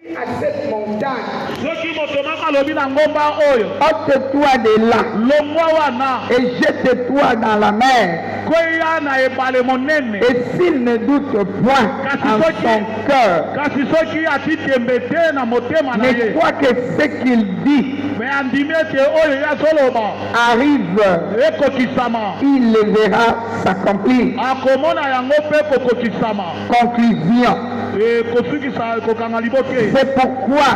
À cette montagne, ôte-toi de là et jette-toi dans la mer. Et s'il ne doute point en son cœur, ne croit que ce qu'il dit arrive, il le verra s'accomplir. Conclusion. C'est pourquoi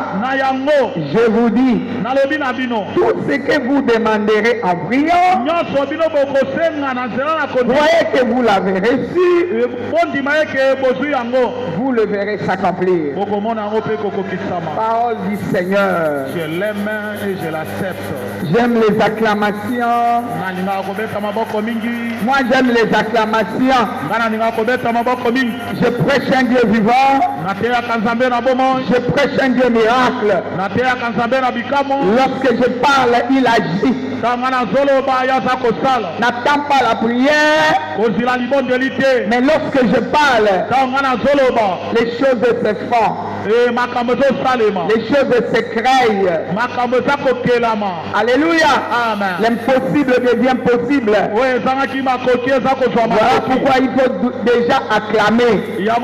je vous dis, tout ce que vous demanderez en priant, voyez que vous l'avez reçu, vous le verrez s'accomplir. Parole du Seigneur. Je l'aime et je l'accepte. J'aime les acclamations. Moi j'aime les acclamations. Je prêche un Dieu vivant. Je prêche un Dieu miracle. Lorsque je parle, il agit. N'attends pas la prière. Mais lorsque je parle, les choses se font. Les choses se créent. Alléluia. L'impossible devient possible. Voilà pourquoi il faut déjà acclamer. La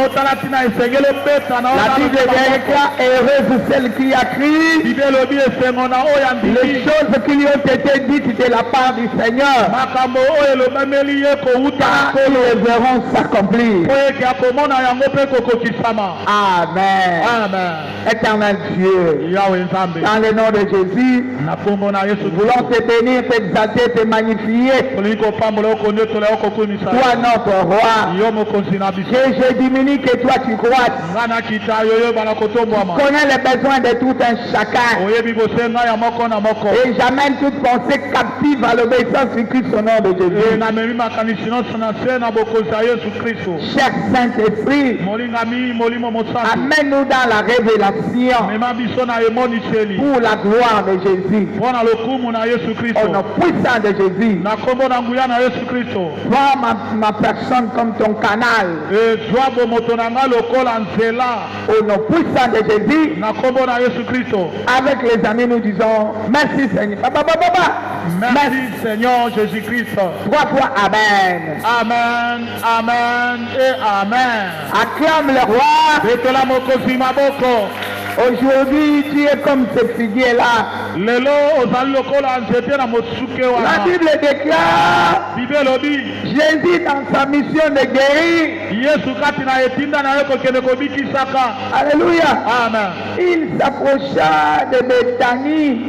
Bible déclare heureuse celle qui a crié. Les choses qui lui ont été dites de la part du Seigneur, car ils les verront s'accomplir. Amen. Éternel Dieu, dans le nom de Jésus, nous voulons te bénir, t'exalter, te magnifier. Toi notre roi, que je diminue, que toi tu croisses. Connais les besoins de tout un chacun. Et j'amène toute pensée captive à l'obéissance du Christ au nom de Jésus. Cher Saint-Esprit, amène-nous dans la révélation pour la gloire de Jésus. Au nom puissant de Jésus, prends ma personne comme ton canal. Au nom puissant de Jésus, avec les amis nous disons merci Seigneur. Merci Seigneur Jésus-Christ. 3 fois Amen. Amen, Amen et Amen. Acclame le roi. Aujourd'hui, tu es comme ce figuier-là. La Bible déclare Jésus dans sa mission de guérir. Alléluia. Amen. Il s'approcha de Béthanie.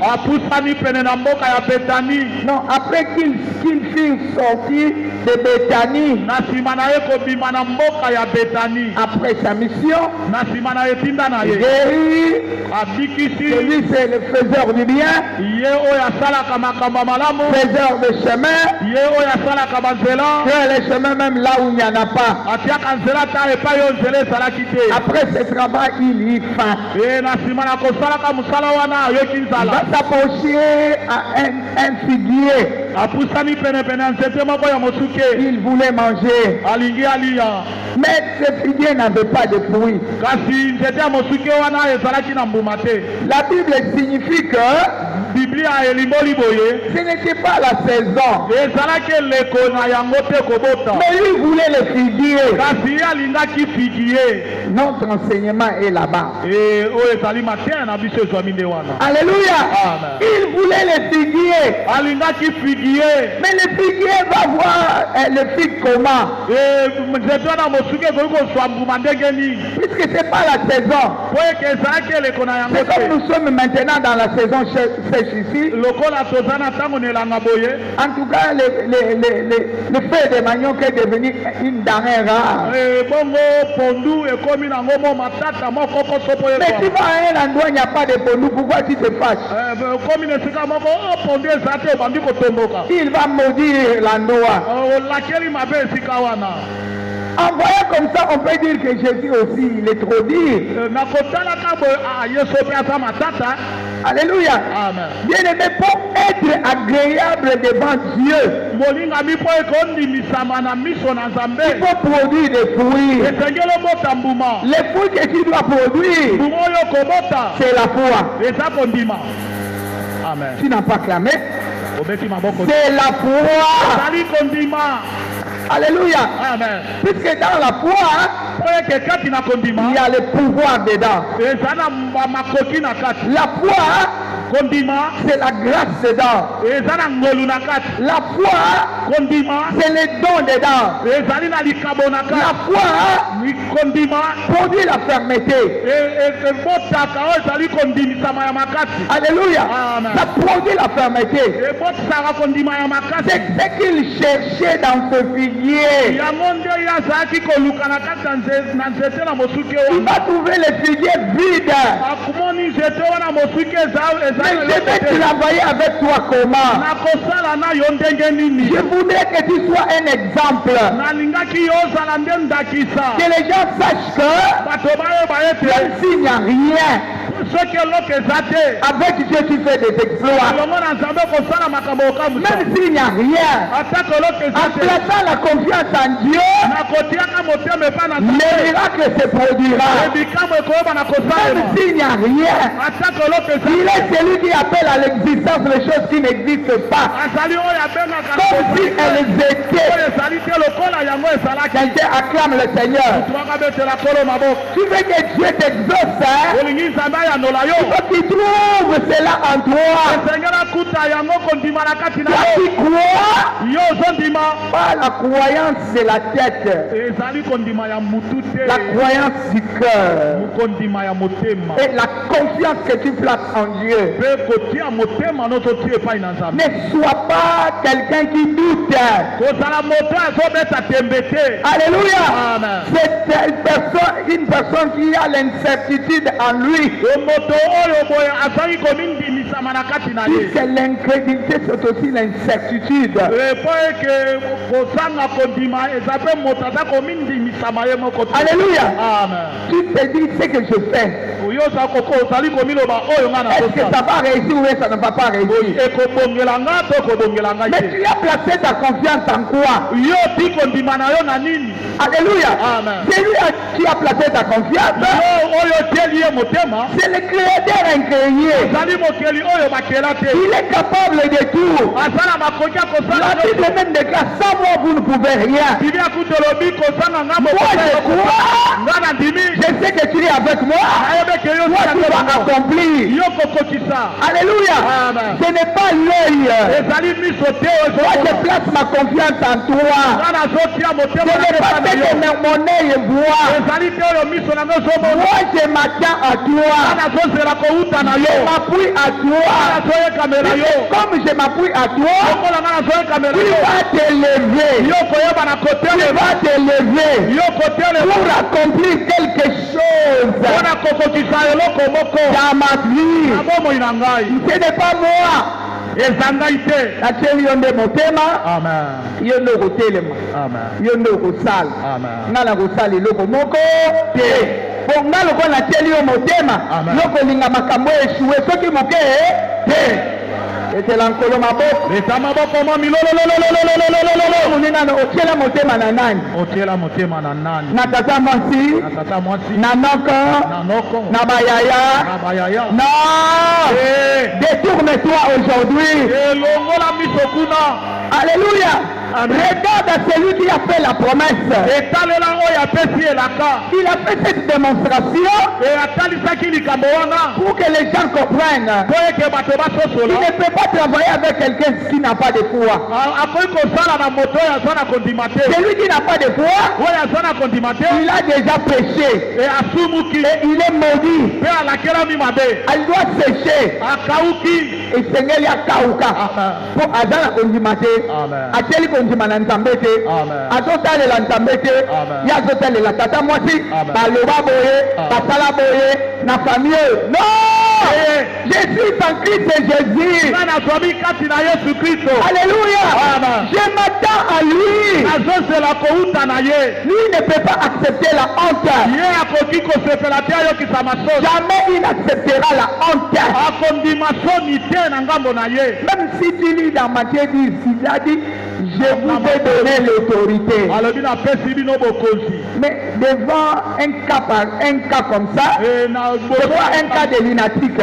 Non, après qu'il fut sorti de Béthanie, après sa mission, guérir. Celui c'est le faiseur du bien, faiseur de chemin, fait le chemin même là où il n'y en a pas. Après ce travail, il y faim. Il va s'approcher à un figuier. Il voulait manger. Mais ce figuier n'avait pas de fruits. La Bible signifie que ce n'était pas la saison. Mais lui voulait le figuier. Notre enseignement est là-bas. Alléluia. Il voulait le figuier. Mais le figuier va voir le fig comment. Puisque ce n'est pas la saison. C'est comme nous sommes maintenant dans la saison sèche ici. En tout cas, le feu de manioc est devenu une denrée rare. Mais tu vas à un endroit où il n'y a pas de pondou, pourquoi tu te fâches? Il va maudire l'endroit. En voyant comme ça, on peut dire que Jésus aussi, il est trop dur. Alléluia. Amen. Bien aimé, pour être agréable devant Dieu, il faut produire des fruits. Les fruits que tu dois produire, c'est la foi. Amen. Tu n'as pas clamé. C'est la foi. Alléluia. Amen. Puisque dans la foi, il y a le pouvoir dedans. La foi, c'est la grâce dedans. La foi, c'est les dons dedans. La foi produit la fermeté. Alléluia. Amen. Ça produit la fermeté. C'est ce qu'il cherchait dans ce figuier. Il va trouver les figuiers vides. Mais je vais travailler avec toi comment? Je voudrais que tu sois un exemple. Que les gens sachent que même s'il n'y a rien, avec Dieu tu fais des exploits. Même s'il n'y a rien, en plaçant la confiance en Dieu, le miracle se produira. Même s'il n'y a rien, il est celui qui appelle à l'existence les choses qui n'existent pas, comme si elles étaient. Quelqu'un acclame le Seigneur. Tu veux que Dieu t'exauce, hein? Il faut qu'il trouve cela en toi. Toi qui crois, pas la croyance c'est la tête, la croyance du cœur et la confiance que tu places en Dieu. Ne sois pas quelqu'un qui doute. Alléluia. Amen. C'est une personne qui a l'incertitude en lui. Puisque l'incrédulité c'est aussi l'incertitude. Alléluia. Amen. Tu te dis ce que je fais. Est-ce que ça va réussir ou ça ne va pas réussir? Mais tu as placé ta confiance en quoi? Alléluia. Amen. C'est lui qui a placé ta confiance. C'est le créateur incréé. Il est capable de tout. La Bible même déclare, sans moi vous ne pouvez rien. Moi je crois. Je sais que tu es avec moi. Toi tu vas accomplir. Alléluia. Amen. Ce n'est pas l'œil. Moi je place ma confiance en toi. Ce n'est pas ce que mon œil voit. Moi je m'attends à toi. Je m'appuie à toi. Comme je m'appuie à toi, tu vas t'élever. Tu vas t'élever pour accomplir quelque chose dans ma vie. Ce n'est pas moi. Nateli yo nde motema, yo nde kotelema, yo nde kosala, nga na kosala eloko moko te. Bon nga loko nateli yo motema, yo kolinga makambo eshuwe soki moke te. Etela nkolo maboko. Munina otiela motema na nani? Na tata mwasi, na noko, na bayaya. Non! Détourne-toi aujourd'hui. Alléluia. Regarde à celui qui a fait la promesse. Il a fait cette démonstration pour que les gens comprennent. Il ne peut pas travailler avec quelqu'un qui n'a pas de foi. Celui qui n'a pas de foi, il a déjà péché. Et il est maudit. Elle doit sécher. Et Seigneur y a kauka. Pour Azana kondimate. Ateli kondimana ntambete. Azotale la ntambete. Yazotale la tata mwasi. Baloba boye. Basala boye. Na famille. Non! Je suis en Christ Jésus. Alléluia. Je m'attends à lui. Lui ne peut pas accepter la honte. Jamais il n'acceptera la honte. Même si tu lis dans Matthieu 10, il a dit, je vous ai donné l'autorité. Mais devant un cas comme ça, c'est pas un cas de lunatique.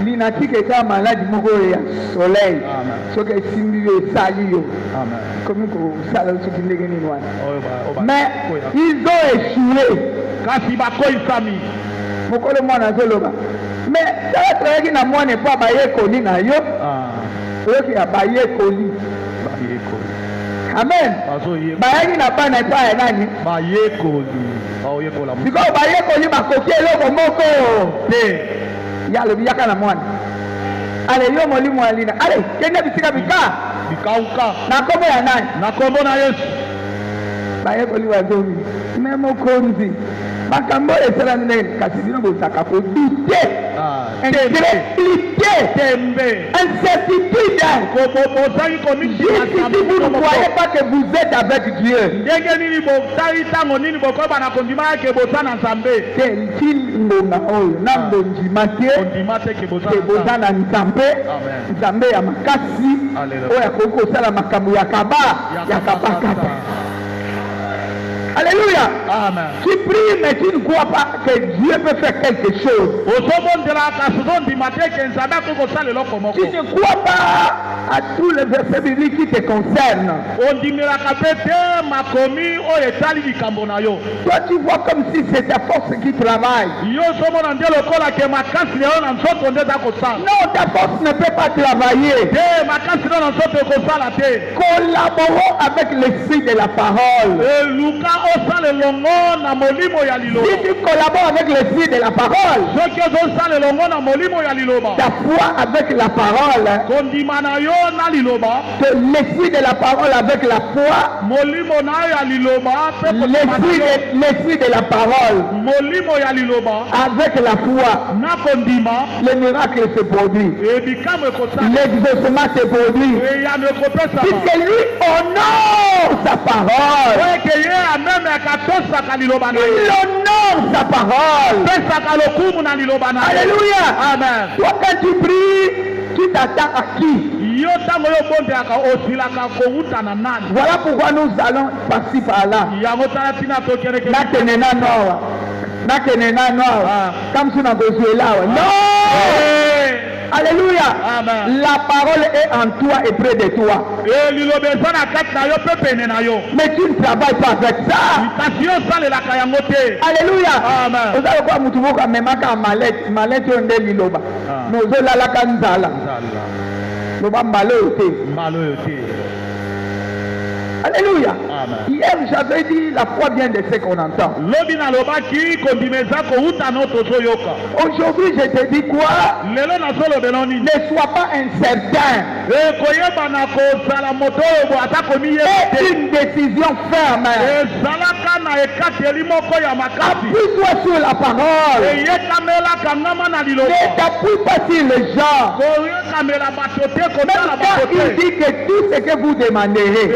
Lunatique est un malade du soleil. Mais ils ont échoué. Mais ça va travailler dans moi n'est pas baillé coli na yo. Qui a baillé coli. Amen. Baillé n'a pas n'est pas nani. Baillé coli. Because baillé coli ba koké lo moko. Ya le biaka na moi. Allez yo moli mwalina. Allez, kende bisika bika. Bikauka. Na kombo ya nani? Na kombo na Yesu. Baillé coli wa zomi. Memo konzi. Makambo esala nene kasi bino bosaka ko douter, incrédulité, incertitude. Si vous ne croyez pas que vous êtes avec Dieu, alléluia. Amen. Tu pries mais tu ne crois pas que Dieu peut faire quelque chose. Tu ne crois pas à tous les versets bibliques qui te concernent. Toi tu vois comme si c'est ta force qui travaille. Non, ta force ne peut pas travailler. Collaborons avec l'esprit de la parole. Si tu collabores avec l'esprit de la parole, ta foi avec la parole, l'esprit de la parole avec la foi, l'esprit de la parole avec la foi, le miracle se produit, l'exaucement se produit, puisque lui honore sa parole. Il honore sa parole. Alléluia. Amen. Toi quand tu pries, tu t'attends à qui? Voilà pourquoi nous allons passer par là. Comme si on a besoin là. Non. Alléluia. Amen. La parole est en toi et près de toi. Mais tu ne travailles pas avec ça. Alléluia. Amen. Vous savez quoi, Moutouboka memaka malette, malette yonde liloba. Nous la la kanzala. Loba maloyote. Alléluia. Amen. Hier j'avais dit la foi vient de ce qu'on entend. Aujourd'hui je te dis quoi? Ne sois pas incertain. C'est une décision ferme. Appuie-toi sur la parole. Ne t'appuie pas sur les gens. Même quand il dit que tout ce que vous demanderez,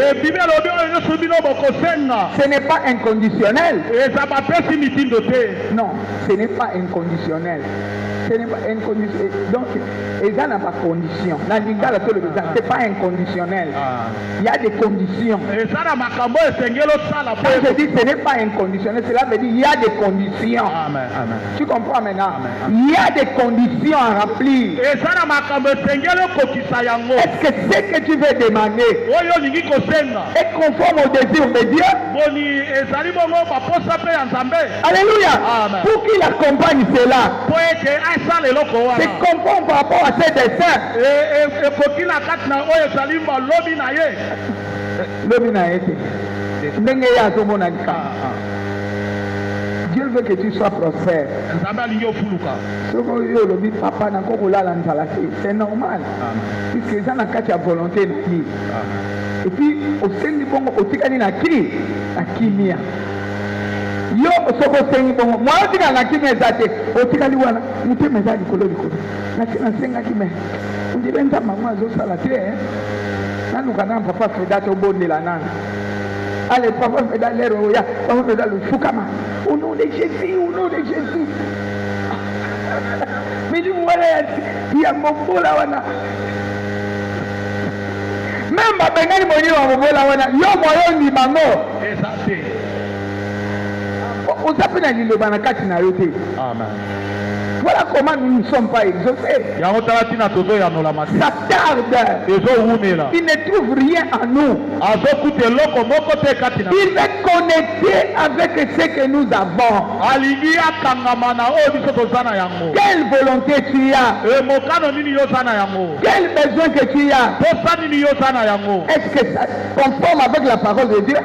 ce n'est pas inconditionnel. Non, ce n'est pas inconditionnel. Ce n'est pas inconditionnel. Donc, ça n'a pas de condition. C'est pas inconditionnel. Il y a des conditions. Quand je dis ce n'est pas inconditionnel, cela veut dire il y a des conditions. Amen. Amen. Tu comprends maintenant? Amen. Il y a des conditions à remplir. Est-ce que ce que tu veux demander est conforme au désir de Dieu? Alléluia. Amen. Pour qu'il accompagne cela, c'est conforme par rapport à ses desseins. Dieu veut que tu sois prospère. C'est normal. Puisque ça n'a qu'à volonté. Et puis, au sein du bon, au Tikani na qui? Yo soko sengi bongo. Moi otika na kimi ezate. Otika liwana. Muté meza likolo likolo. Na senga kimi. On dirait nza maman azo sala te. Nanu kana papa Freda to bondela nana. Allez, papa Freda l'air oya. Papa Freda le fukama. Au nom de Jésus, au nom de Jésus. Mais du voilà il y a mon bola wana. Même ma bengani moni wa bola wana. Yo moyo ni mango. Exacté. On s'appelle un liloba na kati na yote. Amen. Voilà comment nous ne sommes pas exaucés. Ça tarde. Il ne trouve rien en nous. Il veut connecter avec ce que nous avons. Quelle volonté tu as? Quel besoin que tu as? Est-ce que ça conforme avec la parole de Dieu?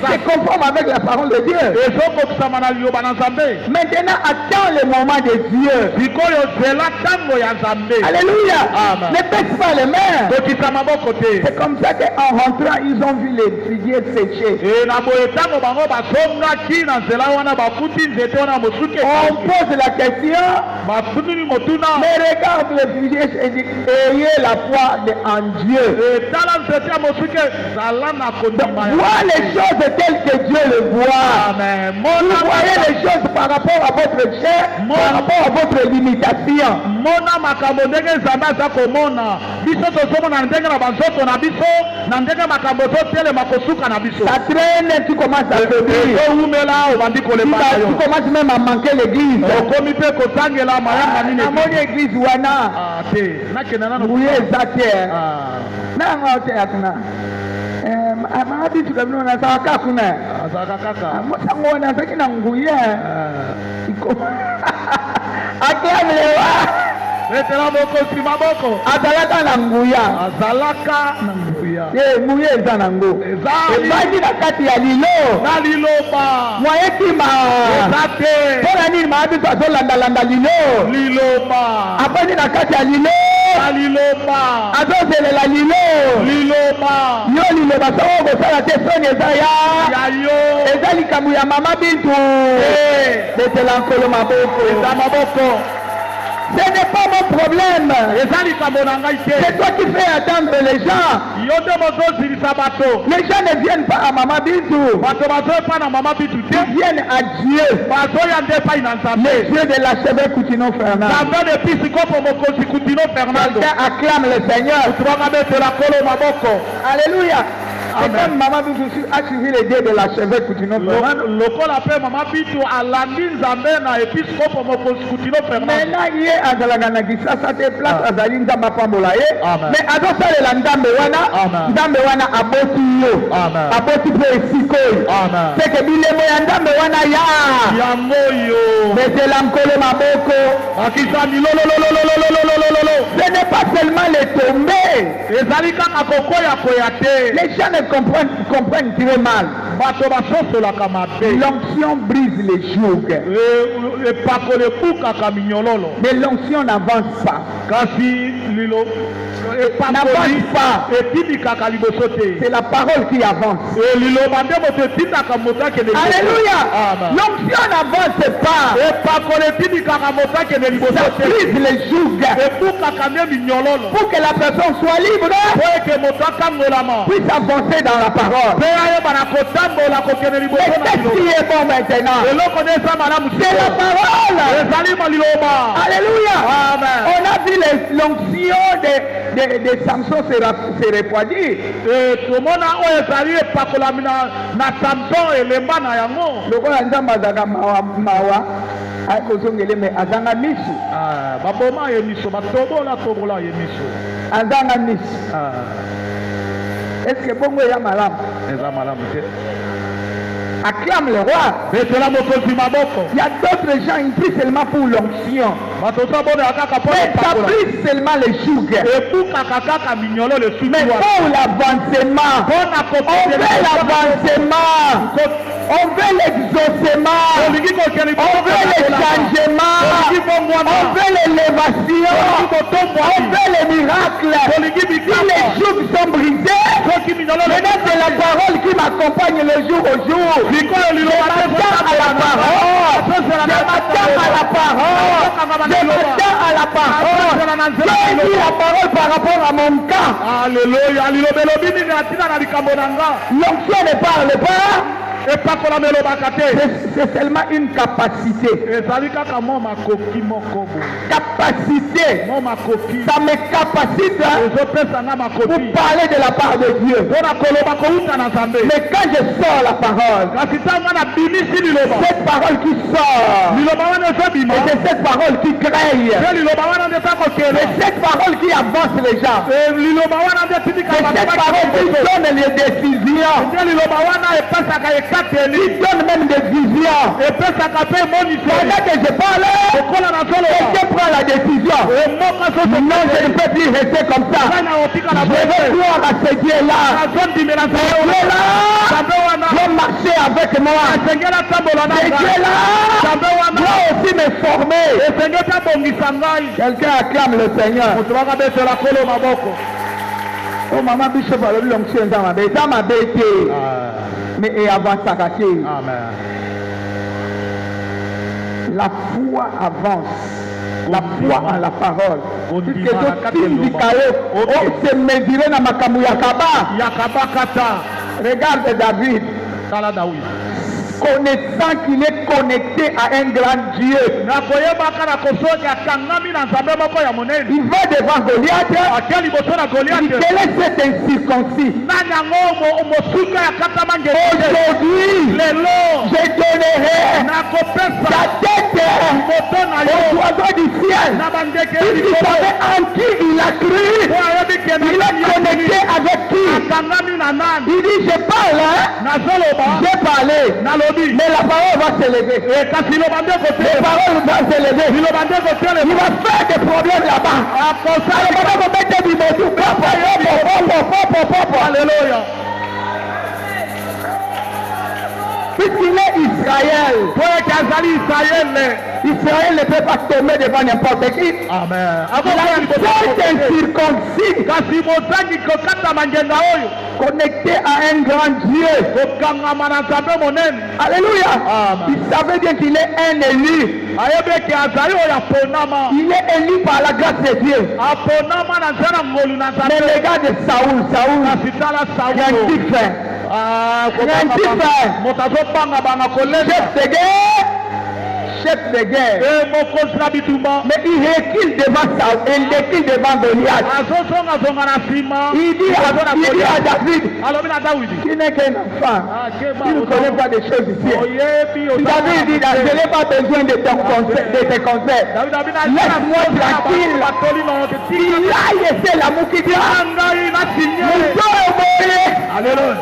C'est conforme avec la parole de Dieu. Maintenant, attends le moment de Dieu. Alléluia. Ne baisse pas les mains. C'est comme ça qu'en rentrant, ils ont vu les figuiers séchés. On pose la question. Mais regarde les figuiers et dit, ayez la foi en Dieu. Vois les choses telles que Dieu le voit. Vous voyez les choses par rapport à votre chair, par rapport à votre limitation. Ça traîne, tu commences à faiblir. Tu commences même à manquer l'église. La église wana. Oui, exactement. Amabi tukabino na saka kuna. Mosango na saki na nguye. Iko. Akiamlewa. Letela boko simaboko. Azalaka na nguya. Azalaka na nguya. Nguye eza na ngo. Ezali na kati ya lilo. Na liloba. Mwayetima. Ezate. Pona nini maabi to azolanda landa lilo. Liloba. Apani na kati ya lilo. Liloba. Azozelela lilo. Liloba. Yo liloba soko kosala te soni eza ya. Yo. Eza likambo ya mama Bintu. Betela nkolo maboko. Eza maboko. Ce n'est pas mon problème. C'est toi qui fais attendre les gens. Les gens ne viennent pas à Maman Bintou. Ils viennent à Dieu. Le Dieu de l'archevêque Coutinho Fernand. Quelqu'un acclame le Seigneur. Alléluia. C'est comme Maman Bintou a suivi les dieux de l'archevêque Coutinho Fernand. Maintenant, il est à Zalaganagi, ça te place à Zalinda Mapambola. Mais à d'autres, les Landambe Wana aboti yo. Aboti pour Esikoy. C'est que Bilemo Yandambe Wana ya. Yamoyo. Mais c'est l'Ankole Maboko. Ce n'est pas seulement les tombés. Les gens ne comprennent très mal. L'onction brise les jougs. Mais l'onction n'avance pas. N'avance pas. C'est la parole qui avance. Alléluia. L'onction n'avance pas. Ça brise les jougs. Pour que la personne soit libre, puisse avancer dans la parole. Mais qu'est-ce qui est bon maintenant? C'est la parole. Alléluia. On a vu l'onction de Samson se refroidir. Lokola nzambe azaka mawa akozongele me azanga misu. Baboma ye miso batobola ye miso. Azanga misu. Est-ce que bongo ya malamu? Eza malamu te. Acclame le roi. Il y a d'autres gens, ils prient seulement pour l'onction. Mais ça prie seulement les jougs. Mais pour l'avancement, on fait l'avancement. On veut l'exaucement. On veut le changement. On veut l'élévation. On veut les miracles. Si les jours sont brisés, maintenant c'est la parole qui m'accompagne le jour au jour. Je m'attends à la parole. Je m'attends à la parole. Je m'attends à la parole. J'ai dit la parole par rapport à mon cas. Alléluia. L'onction ne parle pas. C'est seulement une capacité. Capacité. Ça me capacite pour parler de la part de Dieu. Mais quand je sors la parole, cette parole qui sort, et c'est cette parole qui crée, c'est cette parole qui avance les gens, c'est cette parole qui donne les décisions, qui donne même des visions. Pendant que je parle, je prends la décision. Non, je ne peux plus rester comme ça. Je veux croire à ce Dieu-là. Doit marcher avec moi. Ce Dieu-là doit aussi me former. Quelqu'un acclame le Seigneur. Oh maman Bishop a lu l'onction dans ma bête. Dans ma bête. Mais et avant ça, la foi avance. La foi en la parole. Regarde David. Connaissant qu'il est connecté à un grand Dieu, il va devant Goliath. Il est cet incirconcis. Aujourd'hui, je donnerai sa tête aux oiseaux du ciel. Il savait en qui il a cru. Il est connecté avec qui? Il dit je parle, j'ai parlé. Mais la parole va s'élever. Les paroles vont s'élever. Il va faire des problèmes là-bas. Alléluia. Puisqu'il est Israël. Israël ne peut pas tomber devant n'importe qui. Amen. Connecté à un grand Dieu. Alléluia. Il savait bien qu'il est un élu. Il est élu par la grâce de Dieu. Mais les gars de Saoul, il y a un petit frère. Chef de guerre. Mais il recule devant Saoul, il recule devant Goliath. Il dit à David, qui n'est qu'un enfant, il ne connaît pas des choses ici. David dit, je n'ai pas besoin de tes conseils. Laisse-moi tranquille. Il a laissé l'amour qui dit, Alléluia.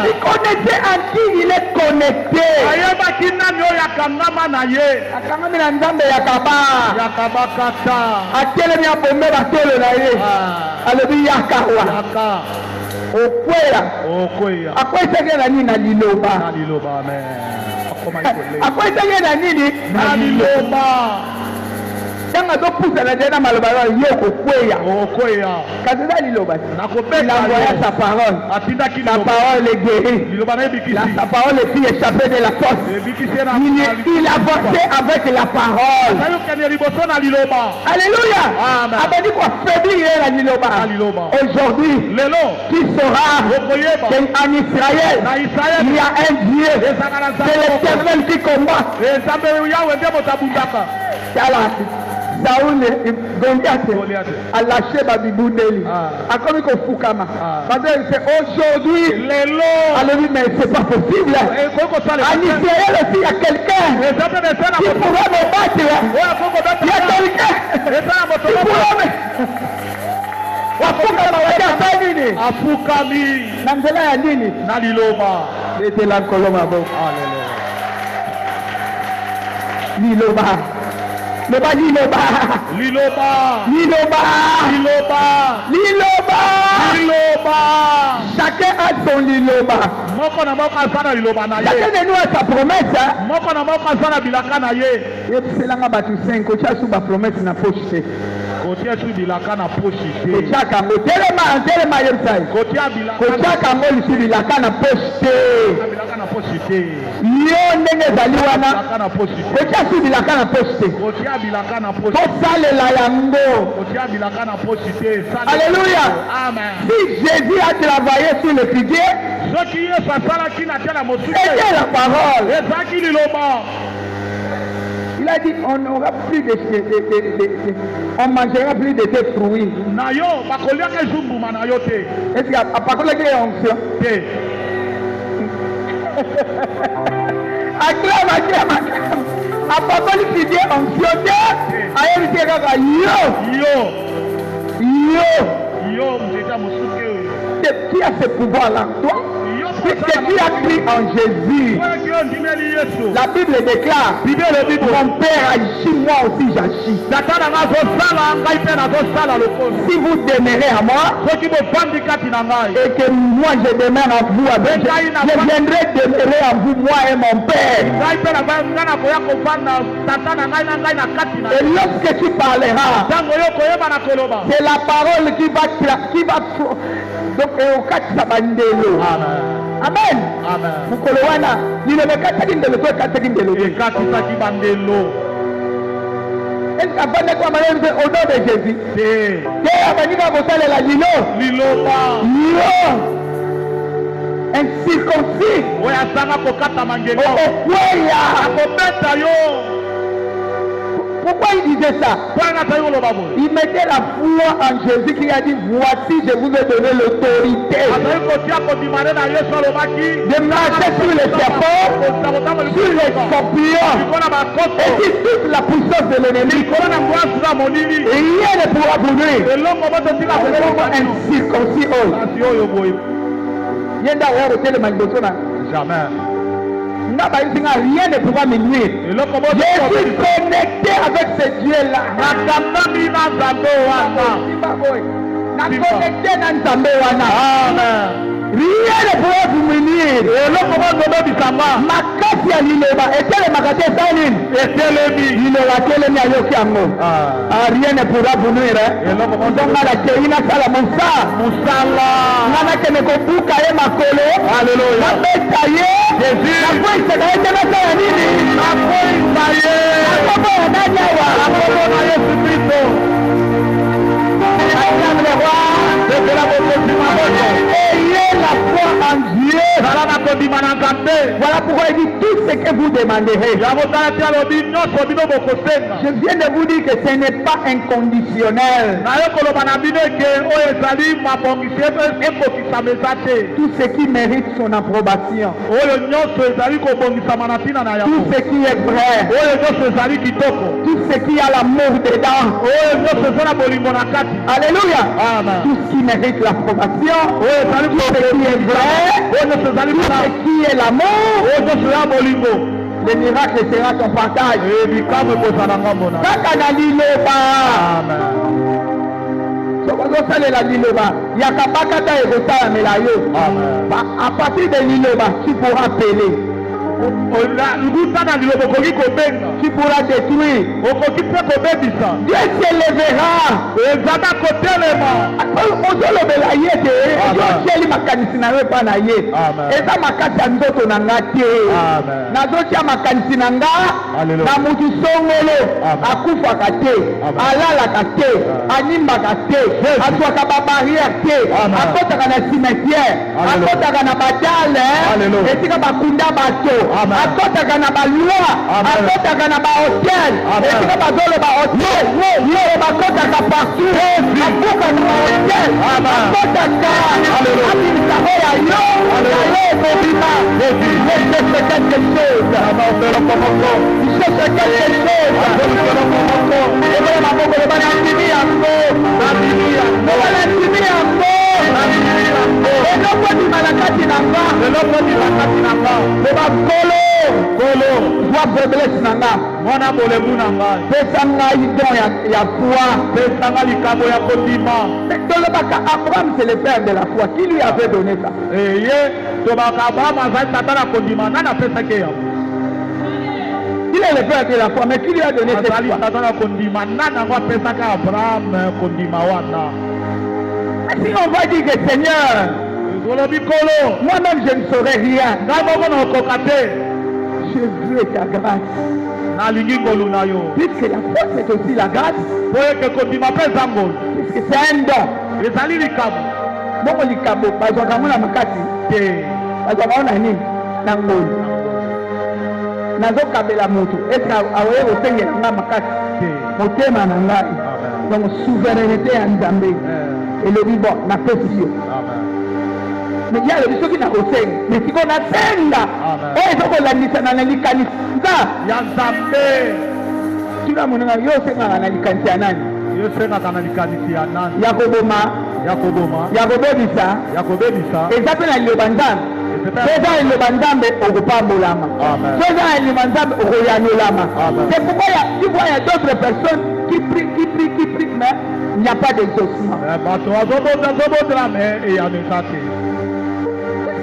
Il connaissait en qui il est connecté. Quand on pousse la dernière malheureusement, il y a il envoya sa parole. Sa parole est guérie. Sa parole est échappée de la force. Il avançait avec la parole. Alléluia. Aujourd'hui, qui saura qu'en Israël, il y a un Dieu. C'est l'Éternel qui combat. Saoul Goliath a lâché Babibundeli. A comme il faut Fukama. Aujourd'hui, alléluia, mais c'est pas possible. En Israël aussi, il y a quelqu'un qui pourra me battre. Il y a quelqu'un qui pourra me... Afukami. Nangela ya nini? Naliloba. C'était la colombe. Alléluia. Liloba. Loba liloba. Liloba. Liloba. Liloba. Liloba. Liloba. Chacun a son liloba. Moko na moko azana liloba na ye. Chacun de nous a sa promesse. Moko na moko azana bilaka na ye. Ebiselanga batu 5 kotia su ba promesse na poche. Kotia su bilaka na poche te. Kotia kango telema yebisai. Kotia bilaka. Kotia kango lisu bilaka na poche te. Bilaka na poche te. Yo ndenge ezali wana. Bilaka na poche te. Kotia su bilaka na poche te. Kotia bilaka na poche. Tosalela yango. Kotia bilaka na poche te. Alléluia. Amen. Si Jésus a travaillé sur le figuier, c'était la parole. Il a dit on n'aura plus on mangera plus de tes fruits. Est-ce qu'il y a parole qui est onction? Acclame. A parole qui dit onction. Qui a ce pouvoir-là? Toi? Puisque tu as cru en Jésus. La Bible déclare, mon Père agit, moi aussi j'agis. Si vous demeurez à moi, et que moi je demeure en vous, je viendrai demeurer en vous, moi et mon Père. Et lorsque tu parleras, c'est la parole qui va donc au quatre sabandelo. Amen. Amen. Mukolowana nilobekataki ndelo to kataki ndelo. Ekataki bandelo. Est-ce qu'abandé quoi maman au nom de Jésus? Té abanika bosalela lilo. Liloba. Lilo. Incirconcis. Oya sanga kokata mangelo. Okweya. Akobeta yo. Pourquoi il disait ça? Il mettait la foi en Jésus qui a dit voici je vous ai donné l'autorité de marcher sur les serpents, sur les scorpions et sur toute la puissance de l'ennemi. Et rien ne pourra vous nuire. Incirconcis. Jamais. Rien ne pourra me nuire. Je suis connecté avec ce Dieu-là. Rien ne pourra vous nuire. Ma casse ya liloba etele makate sanin etele mi liloba tele mi ayoki ango. Rien ne pourra vous nuire. Donc la keina sala musala nana kene ko buka e makolo. Alléluia. Mabeta ye Jésus. Na kwa isaka etele sala nini? Na kwa isaye. Akobo nanya wa akobo na Yesu Kristo. Ayez la foi en Dieu. Voilà pourquoi il dit tout ce que vous demanderez. Je viens de vous dire que ce n'est pas inconditionnel. Tout ce qui mérite son approbation. Tout ce qui est vrai. Tout ce qui a l'amour dedans. Alléluia. Tout ce qui mérite l'approbation. Tout ce qui est vrai. Tout ce qui est l'amour. Le miracle sera ton partage. À partir de l'Iloba, tu pourras appeler. Tu pourras détruire. Dieu s'élèvera. Akotaka na balwa, akotaka na bahotel, esika bazolo bahotel, yo bakotaka partout, akoka na bahotel, akotaka abimisa oya yo, yo kobima, je cherche quelque chose, je cherche quelque chose, ebele maboko loba na ndimi yango, loba na ndimi yango, eloko ndima na kati na nga, loba kolo, doit faiblesse nanga. pesa ngai don ya foi. Tolobaka Abraham c'est le père de la foi. Qui lui avait donné ça? Il est le père de la foi, mais qui lui a donné cette foi? Si on va dire que Seigneur, moi-même je ne saurais rien, je veux ta grâce. Puisque la foi c'est aussi la grâce, puisque c'est un don. Bon, likabo, bazwaka mona makati te, bazwaka na nini na ngoli. Nazokabela mutu, eska awe osengela nga makati te, motema na ngai. Donc souveraineté ya Nzambe. Elobi bon na pesi yo. Mais il y a le biso qui na oseng, mais si on a senga, ezoko landisa na likanisa ya Nzambe. Tuna monanga yo senga na likanisa nani? Yo senga na likanisa ya nani? Yakobebisa. Eza pe na liloba Nzambe. Eza na liloba Nzambe okopambolama. Eza na liloba Nzambe okoyanolama. C'est pourquoi il y a d'autres personnes qui prient, mais il n'y a pas d'exaucement.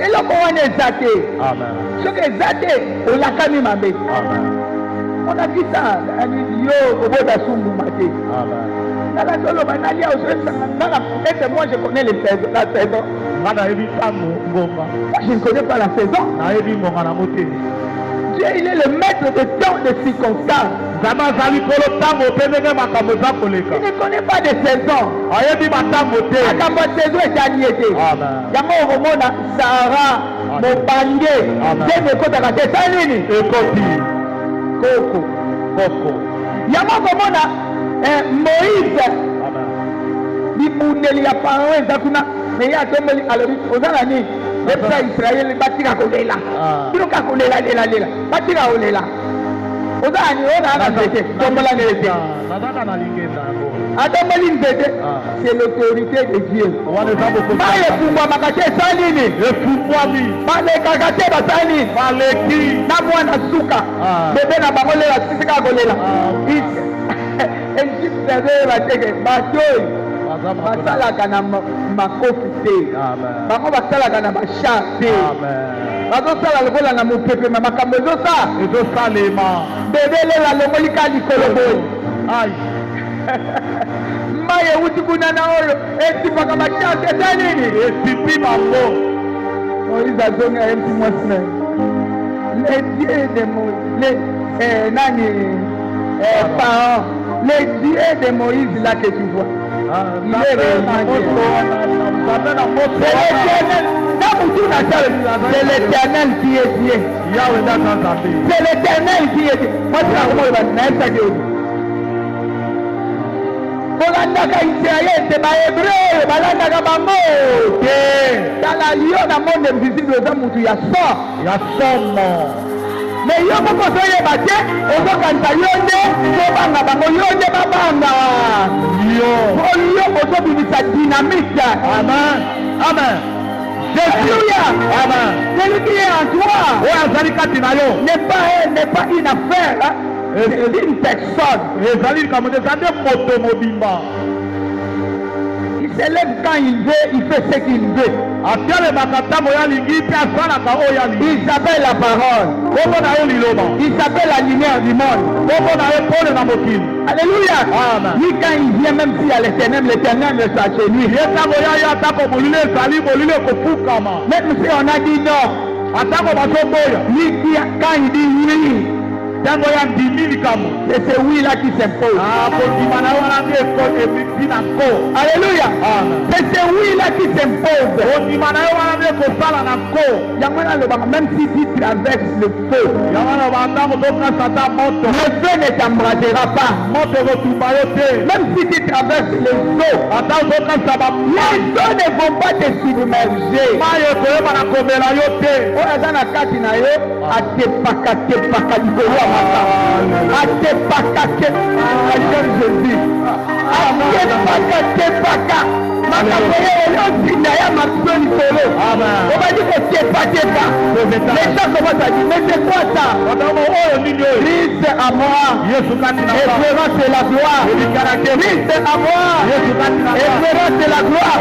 Et là, on est zaté. Ce qui est zaté, on l'a quand même aimé. On a dit ça. Yo, au bout de Soumou Maté. Et moi, je connais la saison. Moi, je ne connais pas la saison. Dieu, il est le maître de temps de circonstances. Il ne connaît pas de saison. La saison est aliété. Yango Romona, Sarah, Mobangé, Deme Kota Katesanini. Koko. Yango Romona, Moïse. Libundeli ya Pharaon ezakuna, mais ya tombeli alobi ozalani. Lepsa Israël batika kolela. Biloka kolela lela. Batika kolela. Ozani ona nzete, tombola nzete. Atombola nzete, c'est l'autorité de Dieu. Maye fungwa makate salini. Male kakate basani. Maleki. Na mwana suka. Bebe na bangolela sisika kolela. Egypte avait bateke batoi. Basalaka na makofi te, bango basalaka na bachar te, bazosala lokola na mopepe na makambo ezosalema bebe lela longolika likolo boye mai euti kuna na oyo esipaka bachar te eza nini esipi bango. Moïse azonga ye mti mwasina le dieu de Moïse Pharaon, le dieu de Moïse là que tu vois. Il est réellement c'est l'Éternel qui est Dieu. C'est l'Éternel qui est Dieu. Moi, c'est la Kolandaka Israël, c'est ma hébreu, balandaka bango. Dans la lion, dans le monde invisible, il y a ça. Mais yo koko soye bate, ozo kanta yonde, sobanga bango yonde babanga. Yo ozo bimisa dynamique. Amen. Alléluia. Celui qui est en toi n'est pas une affaire, c'est une personne. Il s'élève quand il veut, il fait ce qu'il veut. Il s'appelle la parole. Il s'appelle la lumière du monde. Alléluia. Lui quand il vient, même s'il y a l'éternel reste chez lui. Même si on a dit non, lui quand il dit oui, c'est ce oui là qui s'impose. Alléluia. C'est ce oui là qui s'impose. Même si tu traverses le feu, le feu ne t'embrasera pas. Même si tu traverses les eaux ne vont pas te submerger. Atepaka Jésus. Atepaka On va dire que c'est pas. Les gens commencent à dire, mais c'est quoi ça? Christ à moi. Espérance c'est la gloire. Christ à moi. Espérance c'est la gloire.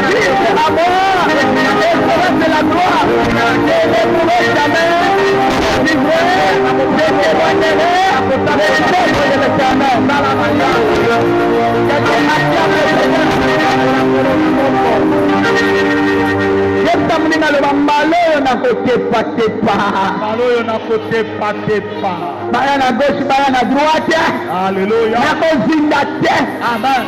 Christ à moi. Espérance c'est la gloire. Je ne pourrai jamais vivre. Je témoignerai les œuvres de l'Éternel. Baya na gauche, baya na droite. Alléluia. Nakozinda te. Amen.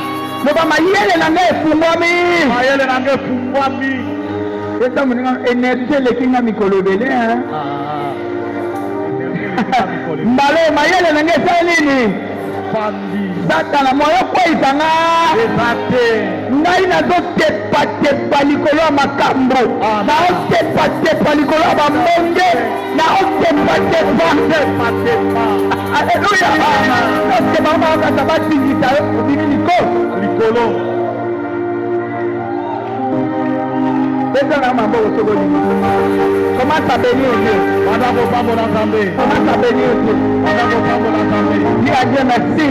Loba mayele na ngai efungwami. Mayele na ngai efungwami. Eza moninga énergie eleki nga mikolo ebele. Mbalo mayele na ngai esali nini? Satana moyo kwezanga. Ngai nazotepatepa likolo ya makambo. Naotepatepa likolo ya bamonde. Naotepatepa. Alléluia. Lorsque maman akasa batingisa obimi likolo. Comment ça bénir Dieu? Comment ça bénir Dieu? Dis à Dieu merci.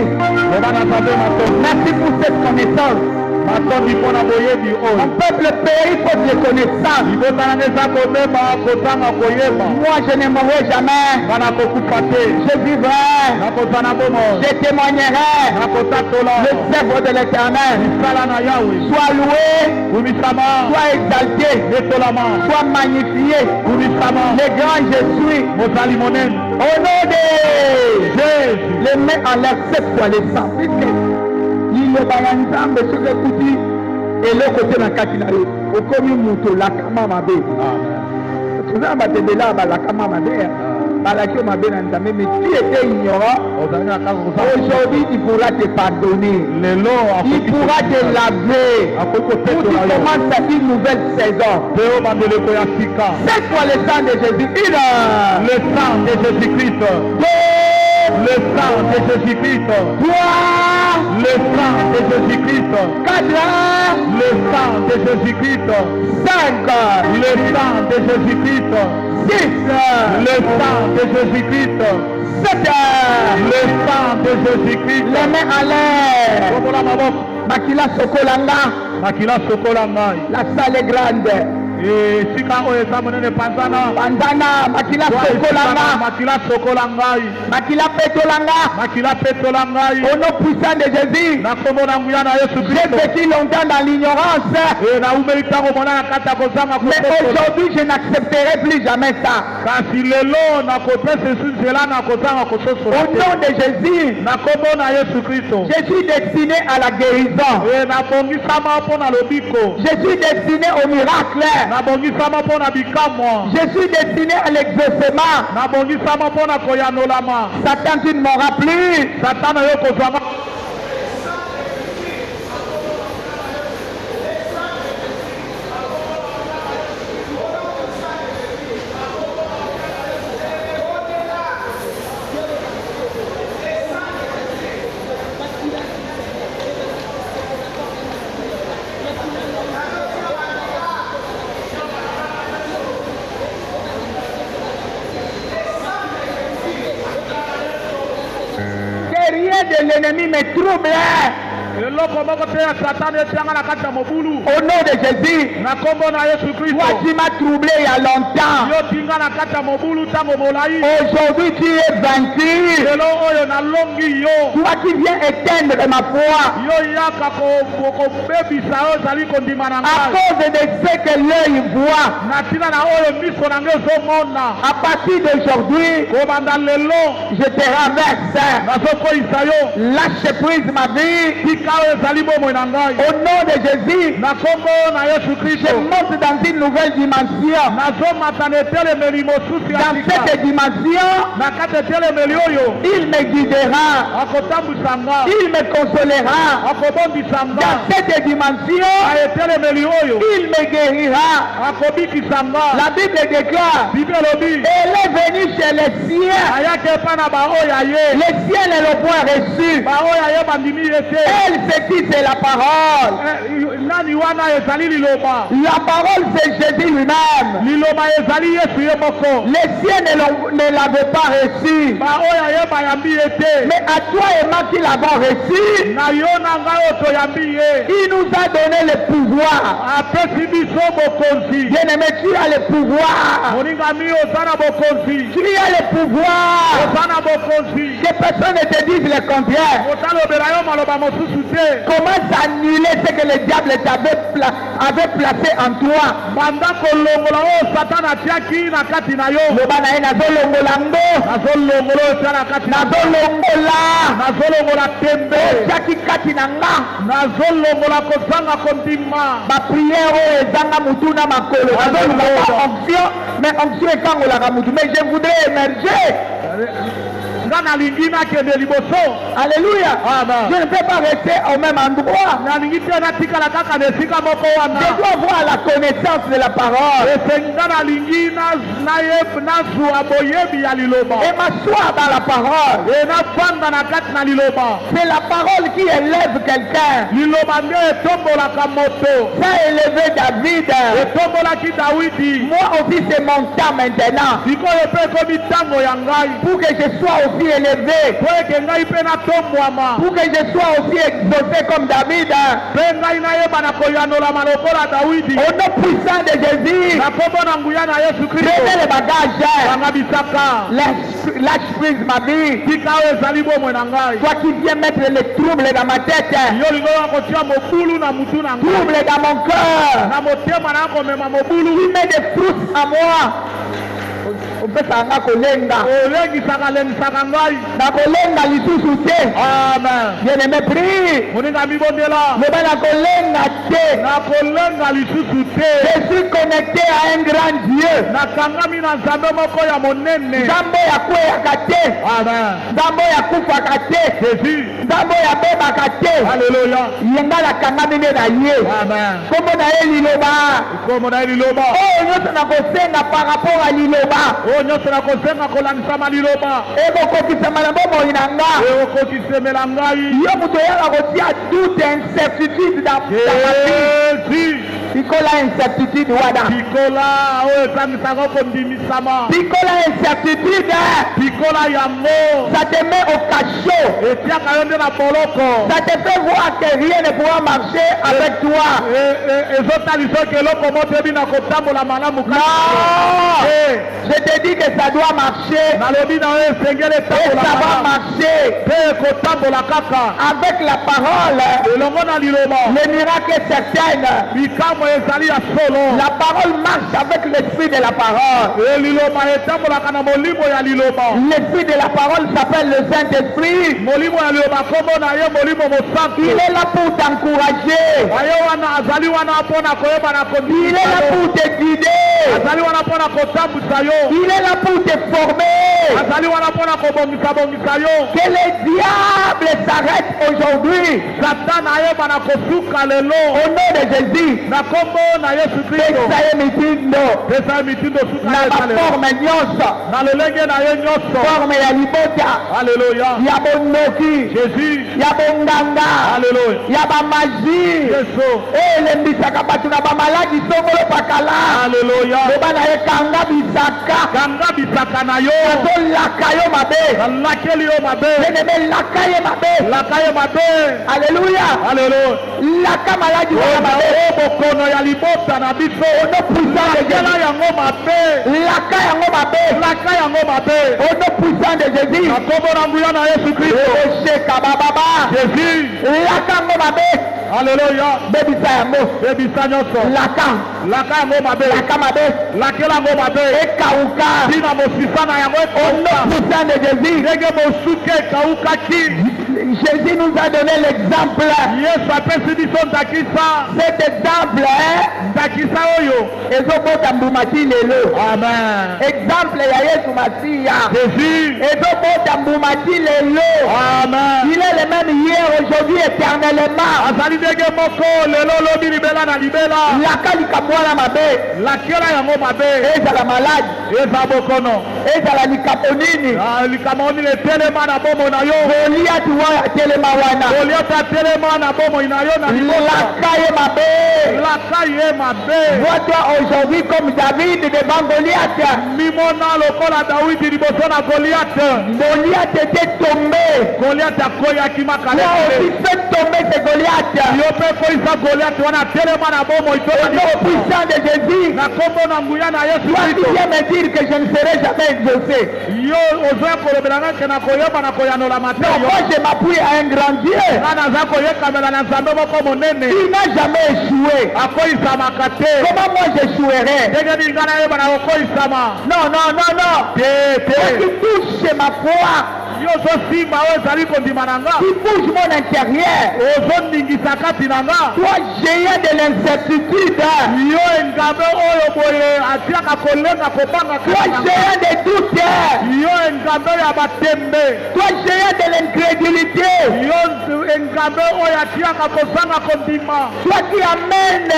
Merci pour cette connaissance. Mon peuple pays pour les connaissances. Moi je ne mourrai jamais. Je vivrai. Je témoignerai. Le serveur de l'Éternel. Sois loué. Sois exalté. Sois magnifié. Le grand je suis. Au nom de Jésus. Les mains en l'air 7 fois les sangs. liloba ya nzambe soki ekuti eloko te na kati na yo okomi moto lakama mabe. toza na batembela balakama mabe balaki yo mabe na nzambe, mais tu étais ignorant. Aujourd'hui il pourra te pardonner, il pourra te laver pour que tu commences une nouvelle saison. C'est toi le sang de Jésus. Le sang de Jésus-Christ. Le sang de Jésus-Christ. Le sang de Jésus-Christ. 4. Le sang de Jésus-Christ. 5. Le sang de Jésus-Christ. 6. Le sang de Jésus-Christ. 7. Le sang de Jésus-Christ. Les mains en l'air. Makila Sokolanga. Makila Sokolanga. La salle est grande. Panzana, makila sokolanga, makila petolanga, au nom puissant de Jésus. J'ai vécu longtemps dans l'ignorance, mais aujourd'hui je n'accepterai plus jamais ça. Au nom de Jésus, je suis destiné à la guérison, je suis destiné au miracle. Je suis destiné à l'exaucement. Satan, tu ne m'auras plus. De l'ennemi me trouble. Au nom de Jésus, toi tu m'as troublé il y a longtemps. Aujourd'hui tu es vaincu. Toi qui viens éteindre ma foi à cause de ce que l'œil voit. À partir d'aujourd'hui, je te renverse. Lâche prise ma vie. Au nom de Jésus, je monte dans une nouvelle dimension. Dans cette dimension, il me guidera, il me consolera. Dans cette dimension, il me guérira. La Bible déclare, elle est venue chez les siens. Les siens ne l'ont point reçu. Elle c'est qui? C'est la parole. Nani wana ezali liloba. La parole, c'est Jésus lui-même. Liloba ezali Yesu ye moko. Les siens ne l'avaient pas reçu. Ba oya ye bayambi ete. Mais à toi et moi qui l'avons reçu, Na yo na ngai oto yambi ye. il nous a donné le pouvoir. Apesi biso bokonzi. Bien-aimé, tu as le pouvoir. Moninga mi ozana bokonzi. Tu as le pouvoir. Ozana bokonzi. Que personne ne te dise le contraire. Otalobela yo maloba mosusu te. Comment annuler ce que le diable avait placé en toi? Banda kolongola o Satan atiaki na kati na yo. Loba na ye nazolongola ngo. Nazolongola otia na kati na Nazolongola. nazolongola tembe. Otiaki kati na nga. Nazolongola kozanga kondima. Baprière oyo ezanga mutu na makolo. Nazolobaka onction, mais onction ekangolaka mutu. Mais je voudrais émerger. Nga nalingi nakende liboso. Alléluia. Amen. Je ne peux pas rester au même endroit. Nalingi te natikala kaka na esika moko Je wana. dois avoir la connaissance de la parole. Esenga nalingi nazwa boyebi ya liloba. Et m'asseoir dans la parole. E nafanda na kati na liloba. C'est la parole qui élève quelqu'un. Liloba nde etombolaka moto. Ça a élevé David. Etombolaki Dawidi. Moi aussi c'est mon temps maintenant. Sikoyo mpe ekomi ntango ya ngai. Pour que je sois aussi élevé. Po eke ngai mpe natombwama. Pour que je sois aussi exaucé comme David. Mpe ngai nayeba na koyanolama lokola Dawidi. Au nom puissant de Jésus. Na kombo na nguya na Yesu Prenez Kristo. le bagage. Banga bisaka. Lâche prise ma vie. Tika oyo ezali bomoi na ngai. Toi qui viens mettre les troubles dans ma tête. Yo lingo ya kotia mobulu na mutu na ngai. Troubles dans mon cœur. Na motema na komema mobulu. Tu mets des fruits à moi. opesanga kolenga olengisaka lengisaka ngai nakolenga lisusu te. amen. Bien-aimé, prie. moninga mibondela loba nakolenga te. nakolenga lisusu te. Je suis connecté à un grand Dieu. nakangami na nzambe moko ya monene. nzambe ya kweyaka te. amen. nzambe ya kufaka te. jésus. nzambe ya bebaka te. alleluya. yenga nakangami nde na ye. amen. kombo na ye liloba. kombo na ye liloba. oyo nyonso nakosenga par rapport à liloba. oyo nyonso nakosenga kolangisama liloba. ekokokisama na bomoi na nga. ekokisemela ngai. yo moto oyaka kotia doute incertitude dans ma vie. jésus. pikola incertitude wana. pikola oyo esangisaka kondimisama. pikola incertitude. pikola yango. ça te met au cachot. etiaka yo nde na boloko. ça te fait voir que rien ne pourra marcher avec toi. ezotalisa oke eloko motebi na kotambola malamu non. Je te dis que ça doit marcher. nalobi na oyo esengeli Et ça va marcher. mpe ekotambola kaka. Avec la parole, elongo na liloba. le miracle est certain. bikambo ezali ya solo. La parole marche avec l'esprit de la parole. liloba etambolaka na molimo ya liloba. L'esprit de la parole s'appelle le Saint-Esprit. molimo ya liloba kombo na ye molimo mosantu. Il est là pour t'encourager. aye wana azali wana mpona koyeba na Il est là pour te guider. azali wana mpona kotambwisa yo. Il est là pour te former. azali wana mpona kobongisa yo. Que le diable s'arrête aujourd'hui. satana ayeba na kosuka lelo. Au nom de Jésus. na kombo na yesu kristo. Pesa ye mitindo. pesa ye mitindo suka Na baforme nyonso. na lolenge na ye nyonso. Forme ya libota. alleluya. Ya bondoki. jésus. Ya bonganga. alleluya. Ya bamagie. yesu. elembisaka bato na bamaladi songolo pakala. alleluya. loba na ye kanga bisaka. kanga bisaka na yo. nazolaka yo mabe. nalakeli yo mabe. bien-aimé, laka ye mabe. laka ye mabe. Alléluia. alleluya. laka maladi wana mabe. bokono ya libota na biso. ono puissant de lakela Jésus. yango mabe. laka yango mabe. laka yango mabe. ono puissant de Jésus. na kombo na nguya na yesu kristo. osheka bababa. jésus. laka yango mabe. alleluya. bebisa yango. bebisa nyonso. laka. laka yango mabe. laka mabe. lakela yango mabe. ekauka. tina mosisa na yango ono ekauka. puissant de Jésus. ndenge mosuki ekaukaki. Jésus nous a donné l'exemple. yesu apesi biso ndakisa. Cet exemple, ndakisa oyo. ezobota mbumati lelo. amen. Exemple ya Yesu Masiya. jésus. ezobota mbumati lelo. amen. Il est le même hier, aujourd'hui, éternellement. azali ndenge moko lelo lobi libela na libela. laka likambo wana mabe. lakela yango mabe. ezala malade. eza bokono. ezala likambo nini. likambo nini etelema na bomo na yo. goliati oyo telemawana. Goliath atelema na bomoi na yo na libota. Lakaye mabe. Lakai ye mabe. Vois-toi aujourd'hui comme David devant Goliath. Mimona lokola Dawidi liboso na Goliath. Goliath était tombé. Goliath akoyaki makala. Toi aussi fais tomber ce Goliath. Yo pe koisa Goliath wana telema na bomoi to Au nom puissant de Jésus. na kombo na nguya na Yesu Toi qui Kristo. viens me dire que je ne serai jamais exaucé. Yo ozoya kolobelanga ke na koyeba na koyanola Non, mateyo. moi je m'appuie à un grand Dieu. Nga naza koyekamela na nzambe moko monene. Il n'a jamais échoué. Akoyisamaka te. Comment moi j'échouerai? Ndenge nini nga nayeba na kokoyisama. Non, non, non, non. Toi qui touche ma foi, Yo ozosimba oyo ezali kondima na nga. qui bouge mon intérieur. Ozoningisa kati na nga. Toi géant de l'incertitude. Yo engambe oyo boye atiaka kolenga kobanga Toi kati na nga. géant des doutes. Yo engambe ya batembe. Toi géant de l'incrédulité. Yo engambe oyo atiaka kozanga kondima. Toi qui amène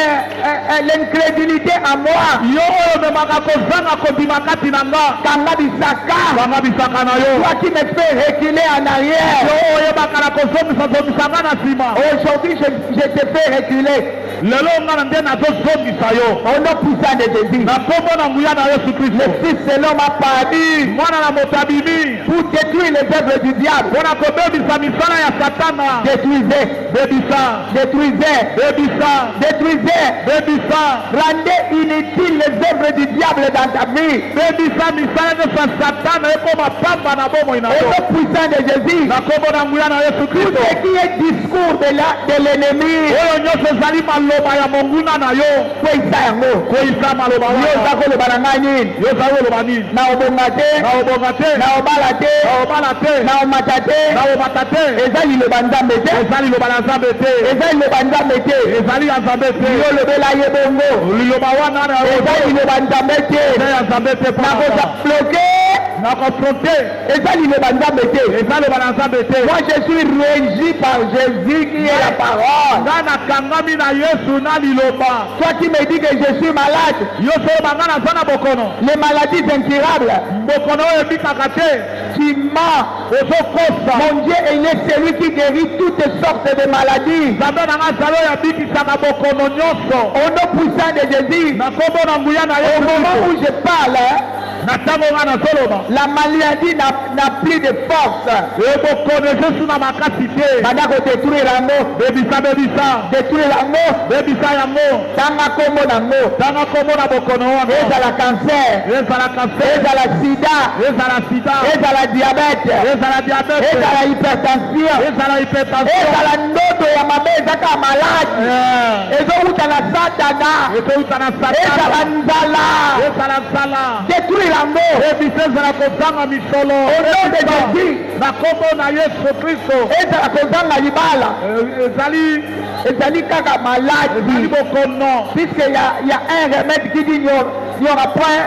l'incrédulité à moi. Yo oyo memaka kozanga kondima kati na nga. Kanga bisaka. Banga bisaka na yo. Toi qui me fais reculer en arrière. Yo oyebaka na kozongisa nga na nsima. Aujourd'hui, je te fais reculer. Lelo nga na nde nazozongisa yo. Au nom puissant de Jésus. Na kombo na nguya na Yesu Kristo. Si selon ma parole, Mwana na moto abimi. pour détruire les œuvres du diable, Mpona kobebisa misala ya satana. détruisez, Bebisa. détruisez, Bebisa. détruisez, Bebisa. rendez inutiles les œuvres du diable dans ta vie. Bebisa misala nyonso ya satana ekoma pamba na bomoi na Au yo. nom puissant de Jésus, Na kombo na nguya na Yesu tout Kristo. ce qui est discours de l'ennemi, Oyo nyonso ezali maloba ya monguna na yo. kwesa yango. Koyisa maloba Yo wana. oza koloba na ngai nini? Yo ozali koloba nini? Na obonga te, Na obonga te. na obala te, Na obala te. na omata te, Na obata te. eza liloba nzambe te, Ezali liloba na nzambe te. eza liloba nzambe te. Ezali ya nzambe te. Yo olobela ye bongo, Liloba wana na yo. eza liloba nzambe te. Eza ya nzambe te mpo na nakoza nga. bloke, Na confronté. eza liloba nzambe te. Eza liloba na nzambe te. Moi je suis régi par Jésus qui est la parole. Nga nakangami na Yesu na liloba. Toi qui me dis que je suis malade, Yo so banga naza na bokono. les maladies incurables, Bokono oyo ebikaka te. tu mens. Ozokosa. Mon Dieu, il est celui qui guérit toutes sortes de maladies. Nzambe na nga azali oyo abikisaka bokono nyonso. Au nom puissant de Jésus, Na kombo na nguya na au Yesu moment où Kristo. je parle, Na ntango nga nazoloba. la maladie n'a plus de force. Bokono ezosu na makasi te. Banda détruire yango, Bebisa bebisa. détruire yango, Bebisa yango. tanga kombo nango. Tanga kombo na bokono wana. Ezala cancer, Ezala kanser. ezala sida, Ezala sida. ezala diabète, Ezala diabete. ezala hypertension, Ezala hypertension. ezala ndoto ya mabe ezaka malade, ezowuta na satana, Ezouta na ezala satana. nzala, Ezala nsala. détruire yango. Ebisa ezala kozanga misolo. Au nom de Jésus, Na kombo na Yesu Kristo. ezala kozanga libala, ezali kaka ezali maladi. bokono. Puisque il y a un remède qui dit il n'y aura point,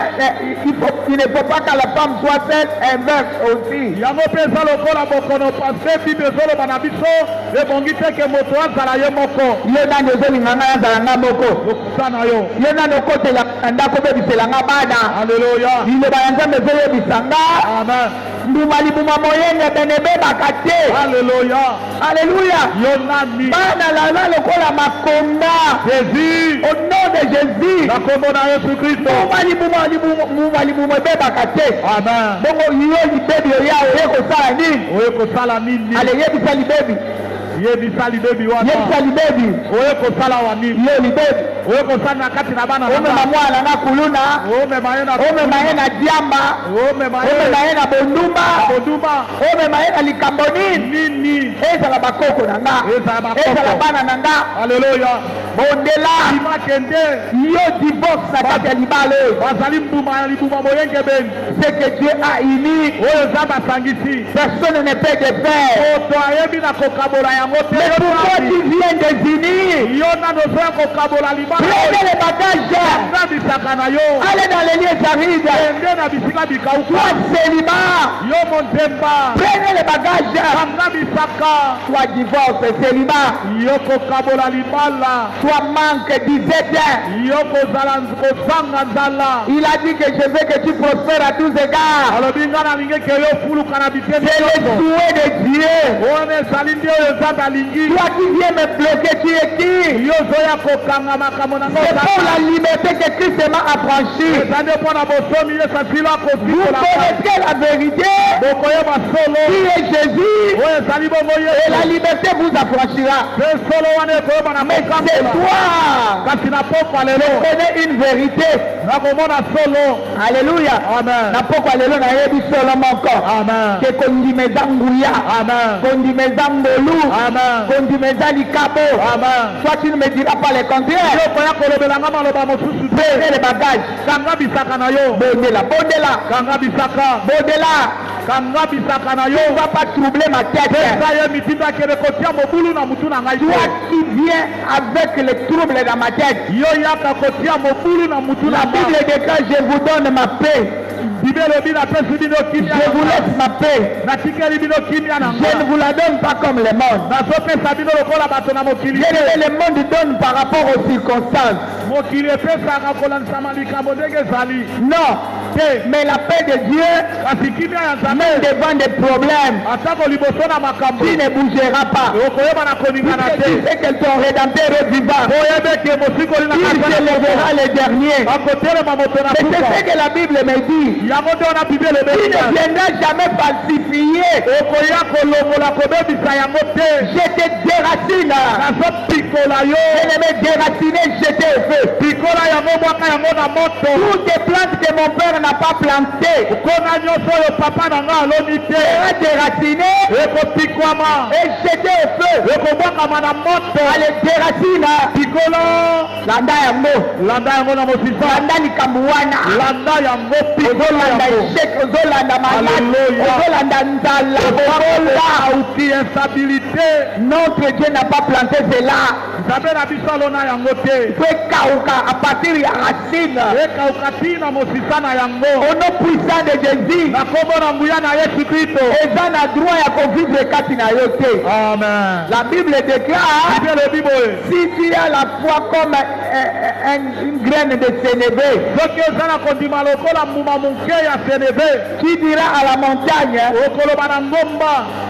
il ne faut pas que la femme soit faite un veuf aussi. Yango mpe eza lokola bokono parce bible ezoloba na biso ebongi te ke moto azala ye moko. Yo nani ozolinga ngai azala nga moko? Lokuta na yo. Yo nani okotela na ndako obebisela nga bana? Alleluya. Liloba ya Nzambe ezoyebisa nga Amen. mbuma libuma moyenge bene ebebaka te. Alleluya. Alleluya. Yo nani? Bana laza lokola makonda. Jésus. Au nom de Jésus. Na kombo na Yesu Kristo. mbuma libuma ebebaka te. Amen. Bongo yo libebi oya oye kosala nini? Oye kosala nini? Ale yebisa libebi. Yebisa libebi wana. Yebisa libebi. Oye kosala wa nini? Yo libebi. Oye kosala na kati na bana na Omema mwana na kuluna. omema ye na Omema ye na diamba. omema Omema ye ye na bondumba. boduma Omema ye na likambo nini? nini? Ezala bakoko na nga. Ezala bakoko. Ezala bana na nga. Alleluya. Bondela. Imakende. Yo divorce na kati ya libala oyo. Bazali mbuma ya libuma moyenge beni. Ce que Dieu a uni, Oyo Nzambe asangisi. personne ne peut défaire. Moto ayebi na kokabola yango te. Mais pourquoi tu viens désunir? Yo nano ozoya kokabola libala. Prenez le bagage. Nabisa Allez dans les lieux arides. Soit célibat. Prenez les bagages. Soit divorce, célibat. Soit manque, disette. Il a dit que je veux que tu prospères à tous égards. C'est le souhait de Dieu. Toi qui viens me bloquer, tu es qui? C'est pour la liberté que Christ m'a affranchi. Vous connaîtrez la vérité qui est Jésus et la liberté vous affranchira. Mais c'est toi qui connais une vérité. Alléluia. Na poko alelo na yebi solo moko. Que kondimeza nguya. Kondimeza ngolu. Kondimeza likabo. Toi tu ne me diras pas le contraire. Prenez les bagages. Bondela. On ne va pas troubler ma tête. Toi qui viens avec les troubles dans ma tête. La Bible déclare, je vous donne ma paix. Je vous laisse ma paix. Je ne vous la donne pas comme le monde. Le monde donne par rapport aux circonstances. Non. Mais la paix de Dieu, même devant des problèmes, tu ne bougeras pas. Tu sais que ton rédempteur est vivant. Il se lèvera le dernier. Mais c'est ce que la Bible me dit. Il ne viendra jamais falsifier. Je te déracine. Je ne me déraciner, jeter au feu. Toutes les plantes que mon père n'a pas plantées sera déraciné et jeté au feu. Allez, déracine. Landa yango. Landa likambuwana. Ozolanda échec, ozolanda malade, ozolanda nzala, notre Dieu n'a pas planté cela. Il peut kauka à partir de la racine. Au nom puissant de Jésus, et ça n'a droit à vivre katina yote. La Bible déclare, si tu as la foi comme une graine de sénévé, tu diras à la montagne,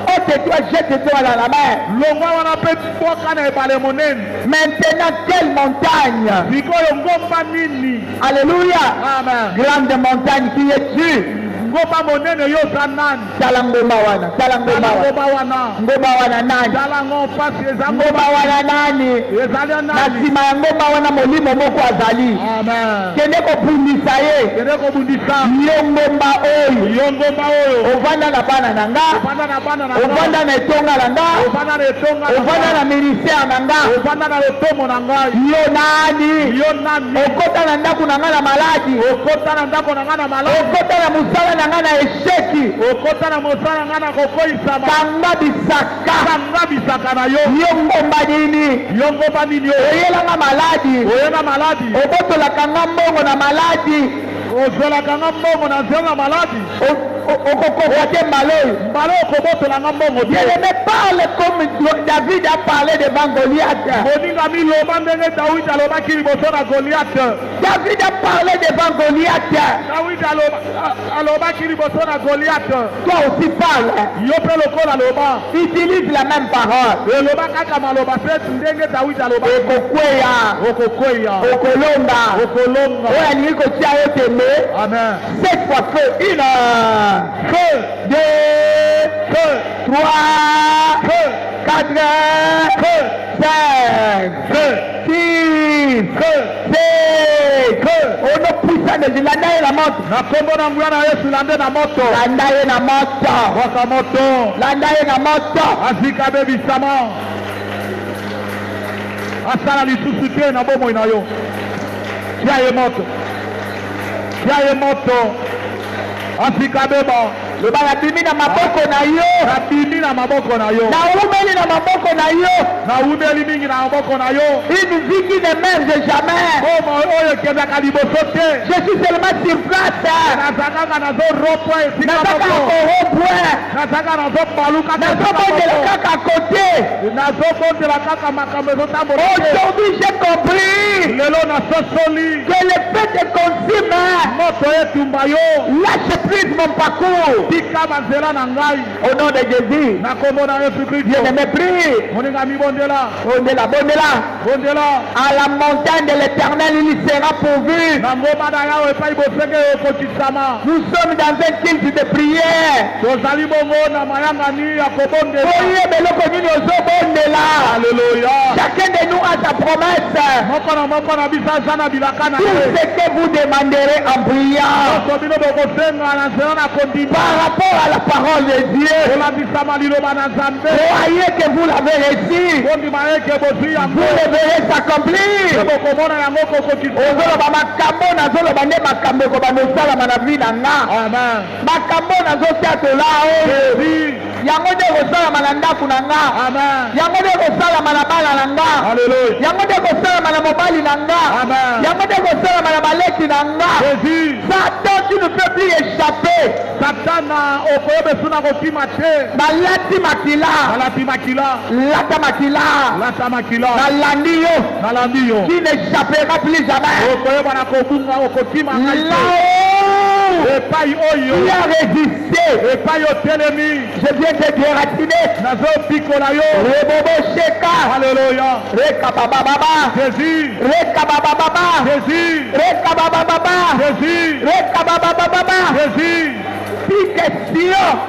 ôte-toi, jette-toi dans la mer. Maintenant, quelle montagne? Alléluia. Grande montagne qui est-tu? Ngoma wana nani? Nasima ya ngoma wana molimo moko azali. Kende kobundisa ye. Yo ngomba oyo. Ovanda na bana nanga. Ovanda na etonga nanga. Ovanda na ministère nanga. Yo nani? Okota na ndako nanga na maladi. Okota na musala nanga na esheki. Kanga bisaka na yo. Yo ngomba nini? Oyelanga maladi. Obotola kanga mbongo na maladi. Je ne parle comme David a parlé devant Goliath. David a parlé devant Goliath. Toi aussi parle. Utilise la même parole. Amen. 7 fois feu. 1, feu, 2, feu, 3, feu, 4, feu, 5, feu, 6, feu, 7, feu. On a poussé de l'année la moto. Asala lisusu te na bomoi na yo. Tia ye moto. Afika beba. loba nabimi na maboko na yo, nabimi na maboko na yo, naumeli na maboko na yo, naumeli mingi na maboko na yo. Une vie qui ne merde jamais. Oyo kezaka liboso te. Je suis seulement sur place. Nazakaka nazorompwa esika Nazaka moko. korompoint. Nazaka nazopaluka Nazobondela kaka à côté. nazobondela kaka makambo ezotambola te. Aujourd'hui j'ai compris lelo nasosoli que le fait de consume moto etumba yo lâche prise mon parcours. tika banzela na ngai Au nom de Jésus. na kombo na Yesu Kristo. Je me prie. moninga mibondela Bondela, bondela. bondela À la montagne de l'Éternel, il sera pourvu. na ngoma na yawe epai bosenge ekokisama. Nous sommes dans un culte de prière. tozali bongo na mayangani ya kobondela. Oye, beloko nini ozobondela. Alleluia. Chacun de nous a sa promesse. moko na biso aza na bilaka na Tout ye. ce que vous demanderez en priant nyonso bino bokosenga na nzela na kondima par rapport à la parole de Dieu, kolandisama liloba na nzambe. croyez que vous l'avez reçu. kondima eke bozwi yango Vous le verrez s'accomplir. bokomona yango kokokisa. Ozoloba makambo nazoloba nde makambo ekobanda osalama na vie na nga. amen. Makambo nazotatola oyo Jésus. yango nde kosalama na ndako na nga. amen. Yango nde kosalama na bana na nga. Alléluia. Yango nde kosalama na mobali na nga. Amen. Yango nde kosalama na baleki na nga. Jésus. Satan, tu ne peux plus échapper. satana okoyebesu na kokima te. Balati makila. alati makila. Lata makila. lata makila. Nalandi yo. nalandi yo. Tu n'échapperas plus jamais. okoyeba na kobunga okokima ngai te. Là-haut, epai oyo tu as résisté. epai otelemi Je viens te déraciner. nazopikola yo. Rebobo sheka. Alléluia. Reka baba baba. Jésus. Reka baba baba. Jésus. Reka baba baba. Jésus. Reka baba baba. Jésus. Si question.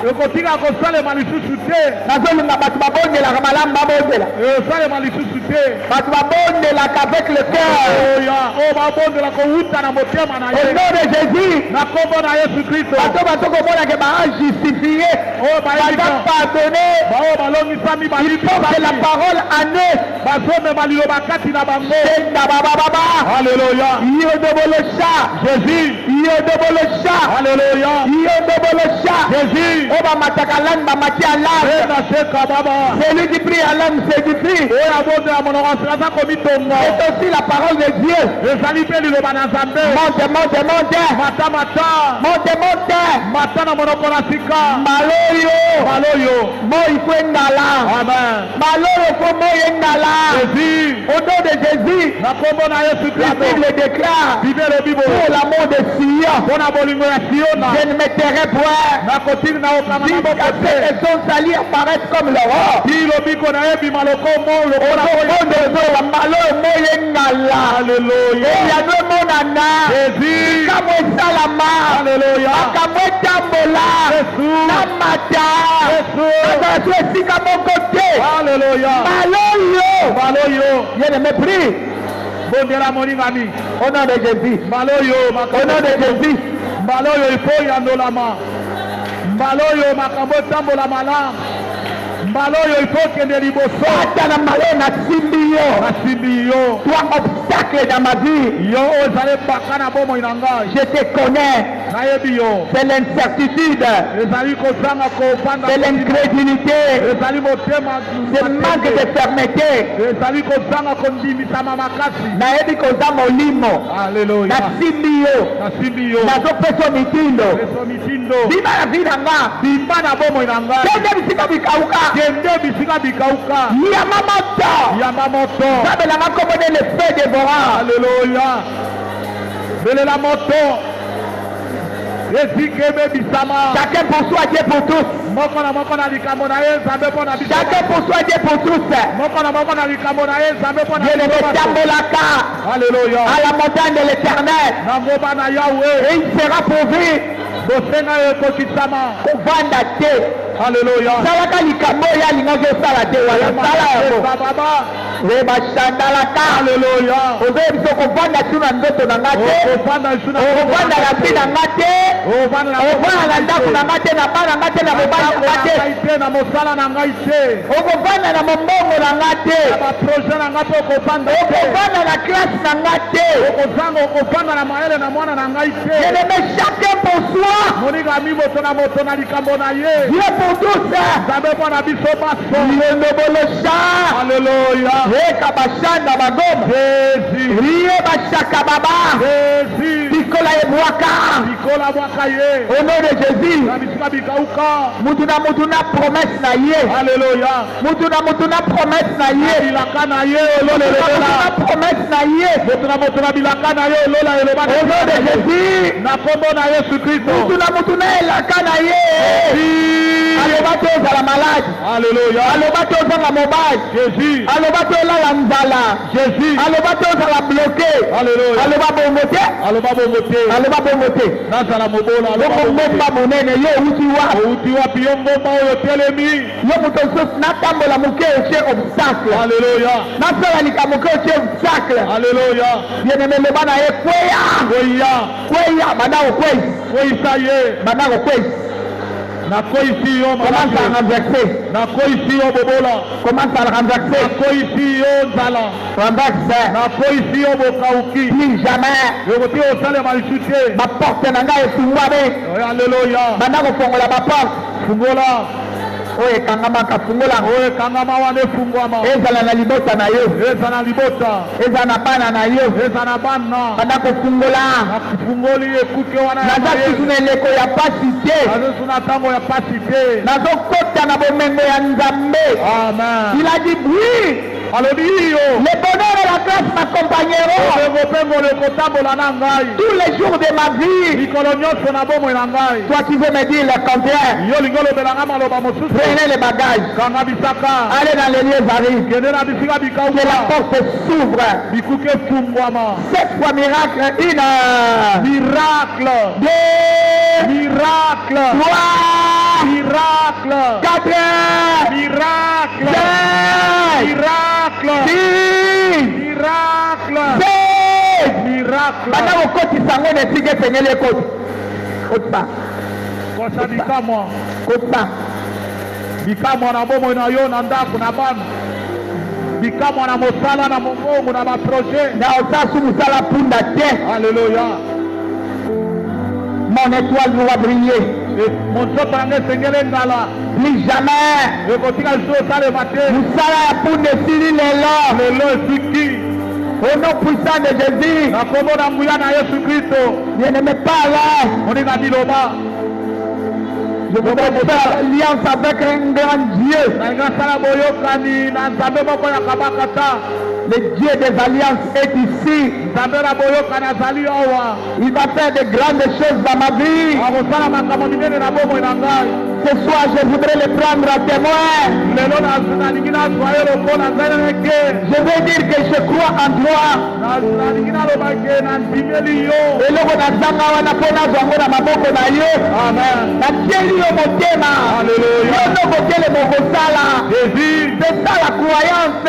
ekotika kosalema lisusu te. Nazolinga bato babondelaka malamu babondela. esalema lisusu te. Bato babondelaka avec le cœur. oya oyo babondela kowuta na motema na Au ye. nom de Jésus. na kombo na Yesu Kristo. Bato bazokomonake bajustifié. oyo bayebika Baza pardonné. baoyo balongisami Il porte la parole en eux. bazomema liloba kati na bango. Senda baba baba. Alléluia. Yodobolosha. Jésus. Yodobolosha. Alléluia. Yodobolosha. Jésus. Oh bamataka langue bamati à langue. ena seka baba. Celui qui prie à langue s'édifie. oyo abondela monoko aza komitonga. C'est aussi la parole de Dieu. ezali mpe liloba na nzambe. Monte, monte, monte. mata mata. Monte, monte. mata na monoko na sika. Maloyo. maloyo. Moi faut ngala. amen. Maloyo faut moi ngala. Jésus. Au nom de Jésus. na kombo na Yesu La Kristo. Bible déclare. bible elobi Pour boye. l'amour de Sion. mpona bolingo ya siona. Je ne me tairai point. nakotili na okama na Jusqu'à boko ce que te. son salut apparaisse comme l'aurore. ti lobiko na yebima lokomo lokola ozokondezola maloyo moye ngala. Alléluia. eyano emonana. Jésus. makambo esalama. Alléluia. makambo etambola. Yesu. na mata. Yesu. azala so esika moko te. Alléluia. maloyo. maloyo. Je ne me prie. bondela moningami. Au nom de Jésus. maloyo Au nom de Jésus. mbaloyo ifo yandolama. mbaloyo makambo etambola malamu. mbaloyo ifo kende liboso. Satana maloyo nasimbi yo. nasimbi yo. Toi obstacle dans ma vie. yo oyo ezali baka na bomoi na ngai. Je te connais. nayebi yo. C'est l'incertitude. ezali kozanga kofanda. C'est l'incrédulité. ezali motema. C'est manque de fermeté. ezali kozanga kondimisama makasi. nayebi koza molimo. Alléluia. nasimbi yo. nasimbi yo. nazopesa mitindo. peso mitindo. bima na vi na nga. bimba na bomoi na ngai. kende bisika bikauka. kende bisika bikauka. yama moto. yamba moto. sabelanga komone le feu dévorant. Alléluia. belela moto. esika ebebisama. chacun pour soi, Dieu pour tous. moko na likambo na ye nzambe mpo na biso. chacun pour soi, Dieu pour tous. moko na likambo na ye nzambe mpo na je ne biso. me tambolaka Alléluia. à la montagne de l'éternel. na ngomba na yawe. Et il sera pourvu. bosenga ekokisama. kovanda te. Alléluia. salaka likambo oyo alingaki osala te wana sala yango. baba. Reba Shandalaka. Alléluia. Ozoye biso kovanda tuna ndoto na ngate. Kovanda isuna. Kovanda la vie na ngate. Kovanda na ndako na ngate na bana ngate na mobali na ngate. Na mosala na ngai te. Okovanda na mombongo na ngate. Ba projet na ngate okovanda. Okovanda na classe na ngate. Okovanda na maele na mwana na ngai te. Je ne mets chacun pour soi. Moninga mi moto na likambo na ye. Dieu pour tous. Zabe mwana biso baso. Lebolosha. Alléluia. Reka bashanda bagoma. Jésus. Rie bashaka baba. Jésus. Pikola ebwaka. Pikola bwaka ye. Au nom de Jésus. Na bisika bikauka. Mutuna promesse na ye. Alléluia. Mutuna promesse na ye. Bilaka na ye olola elola. Promesse na ye. Mutuna bilaka na ye olola elola. Au nom de Jésus. Na kombo na Yesu Kristo. Mutuna elaka na ye. Aloba te ozala malade. Alléluia. Aloba te ozanga mobile. Jésus. Aloba te olala nzala. Jésus. Aloba te ozala bloqué. Alléluia. Aloba bongo te. Aloba bongo te. Aloba bongo te. Nazala mobola. Aloba ngomba monene yo outi wapi. Outi wapi yo ngomba oyo telemi. Yo moto mosusu natambola moke otie obstacle. Alléluia. Nasala likambo moke otie obstacle. Alléluia. Bien-aimé loba na ye kweya. Kweya banda okwei. Kweyisa ye. Banda okwei. Nakoisi yo Commence à renverser. Nakoisi yo bobola. Commence à renverser. Nakoisi yo nzala. Renverse. Nakoisi yo bokauki. Plus jamais. Yokoti osale malisute. Ma porte na ngai efungwami. Alléluia. Banda kofongola ma porte. Fungola. Oye kangamaka fungola. Oye kangama wane fungwama. Ezala na libota na yo. Eza na libota. Eza na bana na yo. Eza na bana. Banda kofungola. Nakufungoli ekuke wana ya naza kusu na eleko ya pasi te. Nazo suna tango ya pasi te. Nazokota na bomengo ya Nzambe. Amen. Il a dit oui. Alléluia. Le bonheur et la grâce m'accompagneront tous les jours de ma vie. Toi qui veux me dire le contraire, prenez les bagages. Allez dans les lieux arides. Que la porte s'ouvre. 7 fois miracle. 1 miracle. 2 miracle. 3 miracle. 4 miracle. 5 miracle. 6 miracle. 7 miracle. Bana okotisa ngo ne sige sengele koti. Kotsa. Kosa bikamwa. Kotsa. Bikamwa na bomo na yo na ndako na bana. Bikamwa na mosala na mongongo na ba projet. Na osasu musala punda te. Alléluia. Mon étoile va briller. Mon soto na sengele ngala. Plus jamais. Ekotika so sale matin. Musala ya punda sili lelo. Lelo siki. Au nom puissant de Jésus. Na kombo na nguya na Yesu Kristo. Bien-aimé Père. Moninga biloba. Je voudrais faire alliance avec un grand Dieu. Le Dieu des alliances est ici. Il va faire de grandes choses dans ma vie. Ce soir, je voudrais le prendre à témoin. Je veux dire que je crois en toi. C'est ça la croyance.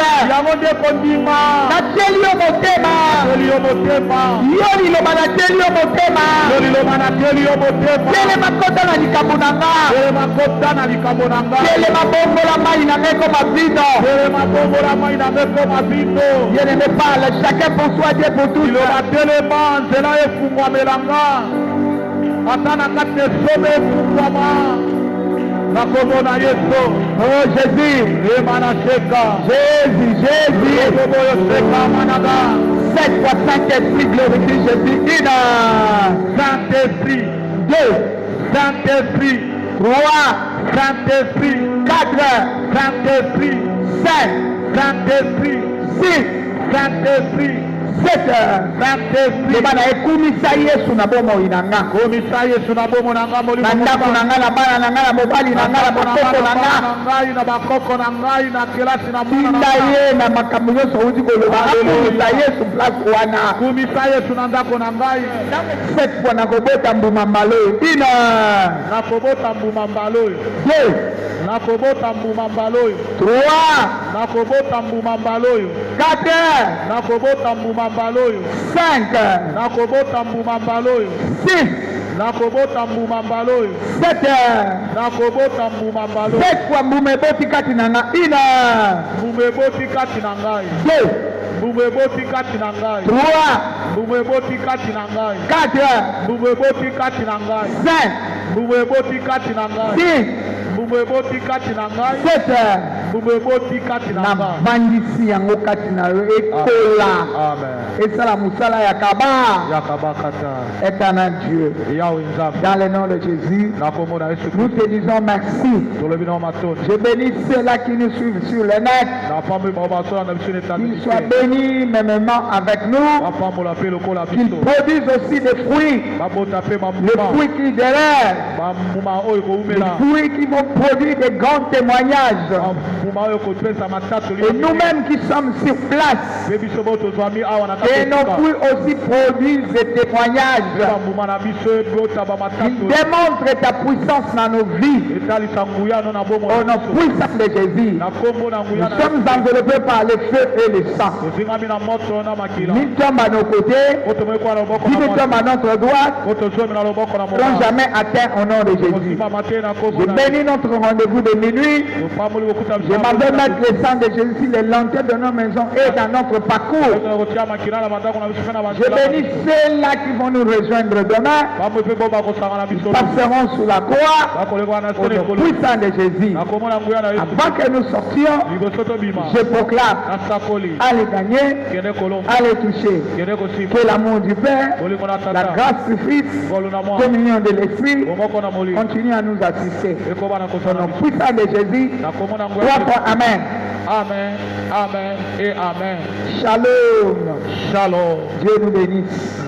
Chacun pour soi, Dieu pour tous. Oh Jésus, Jésus. 7 fois Saint-Esprit, glorifie Jésus. 1 Saint-Esprit. 2 Saint-Esprit. 3 Saint-Esprit. 4 Saint-Esprit. 5 Saint-Esprit. 6 Saint-Esprit. 7 Saint-Esprit. Bana ekumisa Yesu na bomo inanga. Kumisa Yesu na bomo nanga molimo. Nandako nanga na bana nanga na mobali nanga na bakoko nanga. Ngai na bakoko nanga na kelasi na mwana. Tinda ye na makambo nyonso uti koloba. Kumisa Yesu place wana. Kumisa Yesu na ndako na ngai. 7 fois na kobota mbuma mbalo. 1 na kobota mbuma mbalo. 2 nakobota mbuma mbala oyo 3, nakobota mbuma mbala oyo 4, nakobota mbuma mbala oyo 5, nakobota mbuma mbala oyo 6, nakobota mbuma mbala oyo 7. nakobota mbuma mbala oyo 7 fois mbuma eboti kati na nga 1, mbuma eboti kati na ngai 2, mbuma eboti kati na ngai 3, mbuma eboti kati na ngai 4, mbuma eboti kati na ngai 5, mbuma eboti kati na ngai 6, mbuma eboti kati na ngai 7. mbuma eboti kati na ngai. nabandisi yango kati na yo ekola Amen. esala mosala ya kaba Yakabakata. éternel Dieu. Yahweh Nzambe. Dans le nom de Jésus, Nakomona Yesu nous Kristo. te disons merci. Tolobi na matoni. Je bénis ceux-là qui nous suivent sur le net. Napambe babasola na biso netandi. Qu'ils soient bénis mêmement avec nous. Bapambola pe lokola Qu'ils biso. produisent aussi des fruits. Babota pe Les bambuma. fruits qui derrière. Bambuma oyo Les koumela. fruits qui vont produire des grands témoignages. Bambuma oyo kopesa matatu. Et nous-mêmes qui sommes sur place. Pe biso bo tozwami awa na Et nos fruits aussi produisent des témoignages. bambuma na biso bota ba Ils matatu. démontrent ta puissance dans nos vies. Etalisa nguya no na bomo. Au nom puissant de Jésus. Na kombo na nguya Nous na. sommes enveloppés par le feu et le sang. Tozingami na moto na makila. Mille tombent à nos côtés. Koto mo kwa loboko 10 na 000 moto. tombent à notre droite. Koto zomi na loboko na Ne seront moto. jamais atteints au nom de Jésus. Kosima mate na kombo Je na. bénis notre rendez-vous de minuit. Topamoli bokuta Je m'en vais mettre le sang de Jésus sur les lanternes de nos maisons et dans notre parcours. Je bénis ceux-là qui vont nous rejoindre demain. Ils passeront sous la croix au nom puissant de Jésus. Avant que nous sortions, je proclame, allez gagner, allez toucher. Que l'amour du Père, la grâce du Fils, la communion de l'Esprit continue à nous assister. Au nom puissant de Jésus, 3 fois Amen. Amen, amen et amen. Shalom. Shalom. Dieu nous bénisse.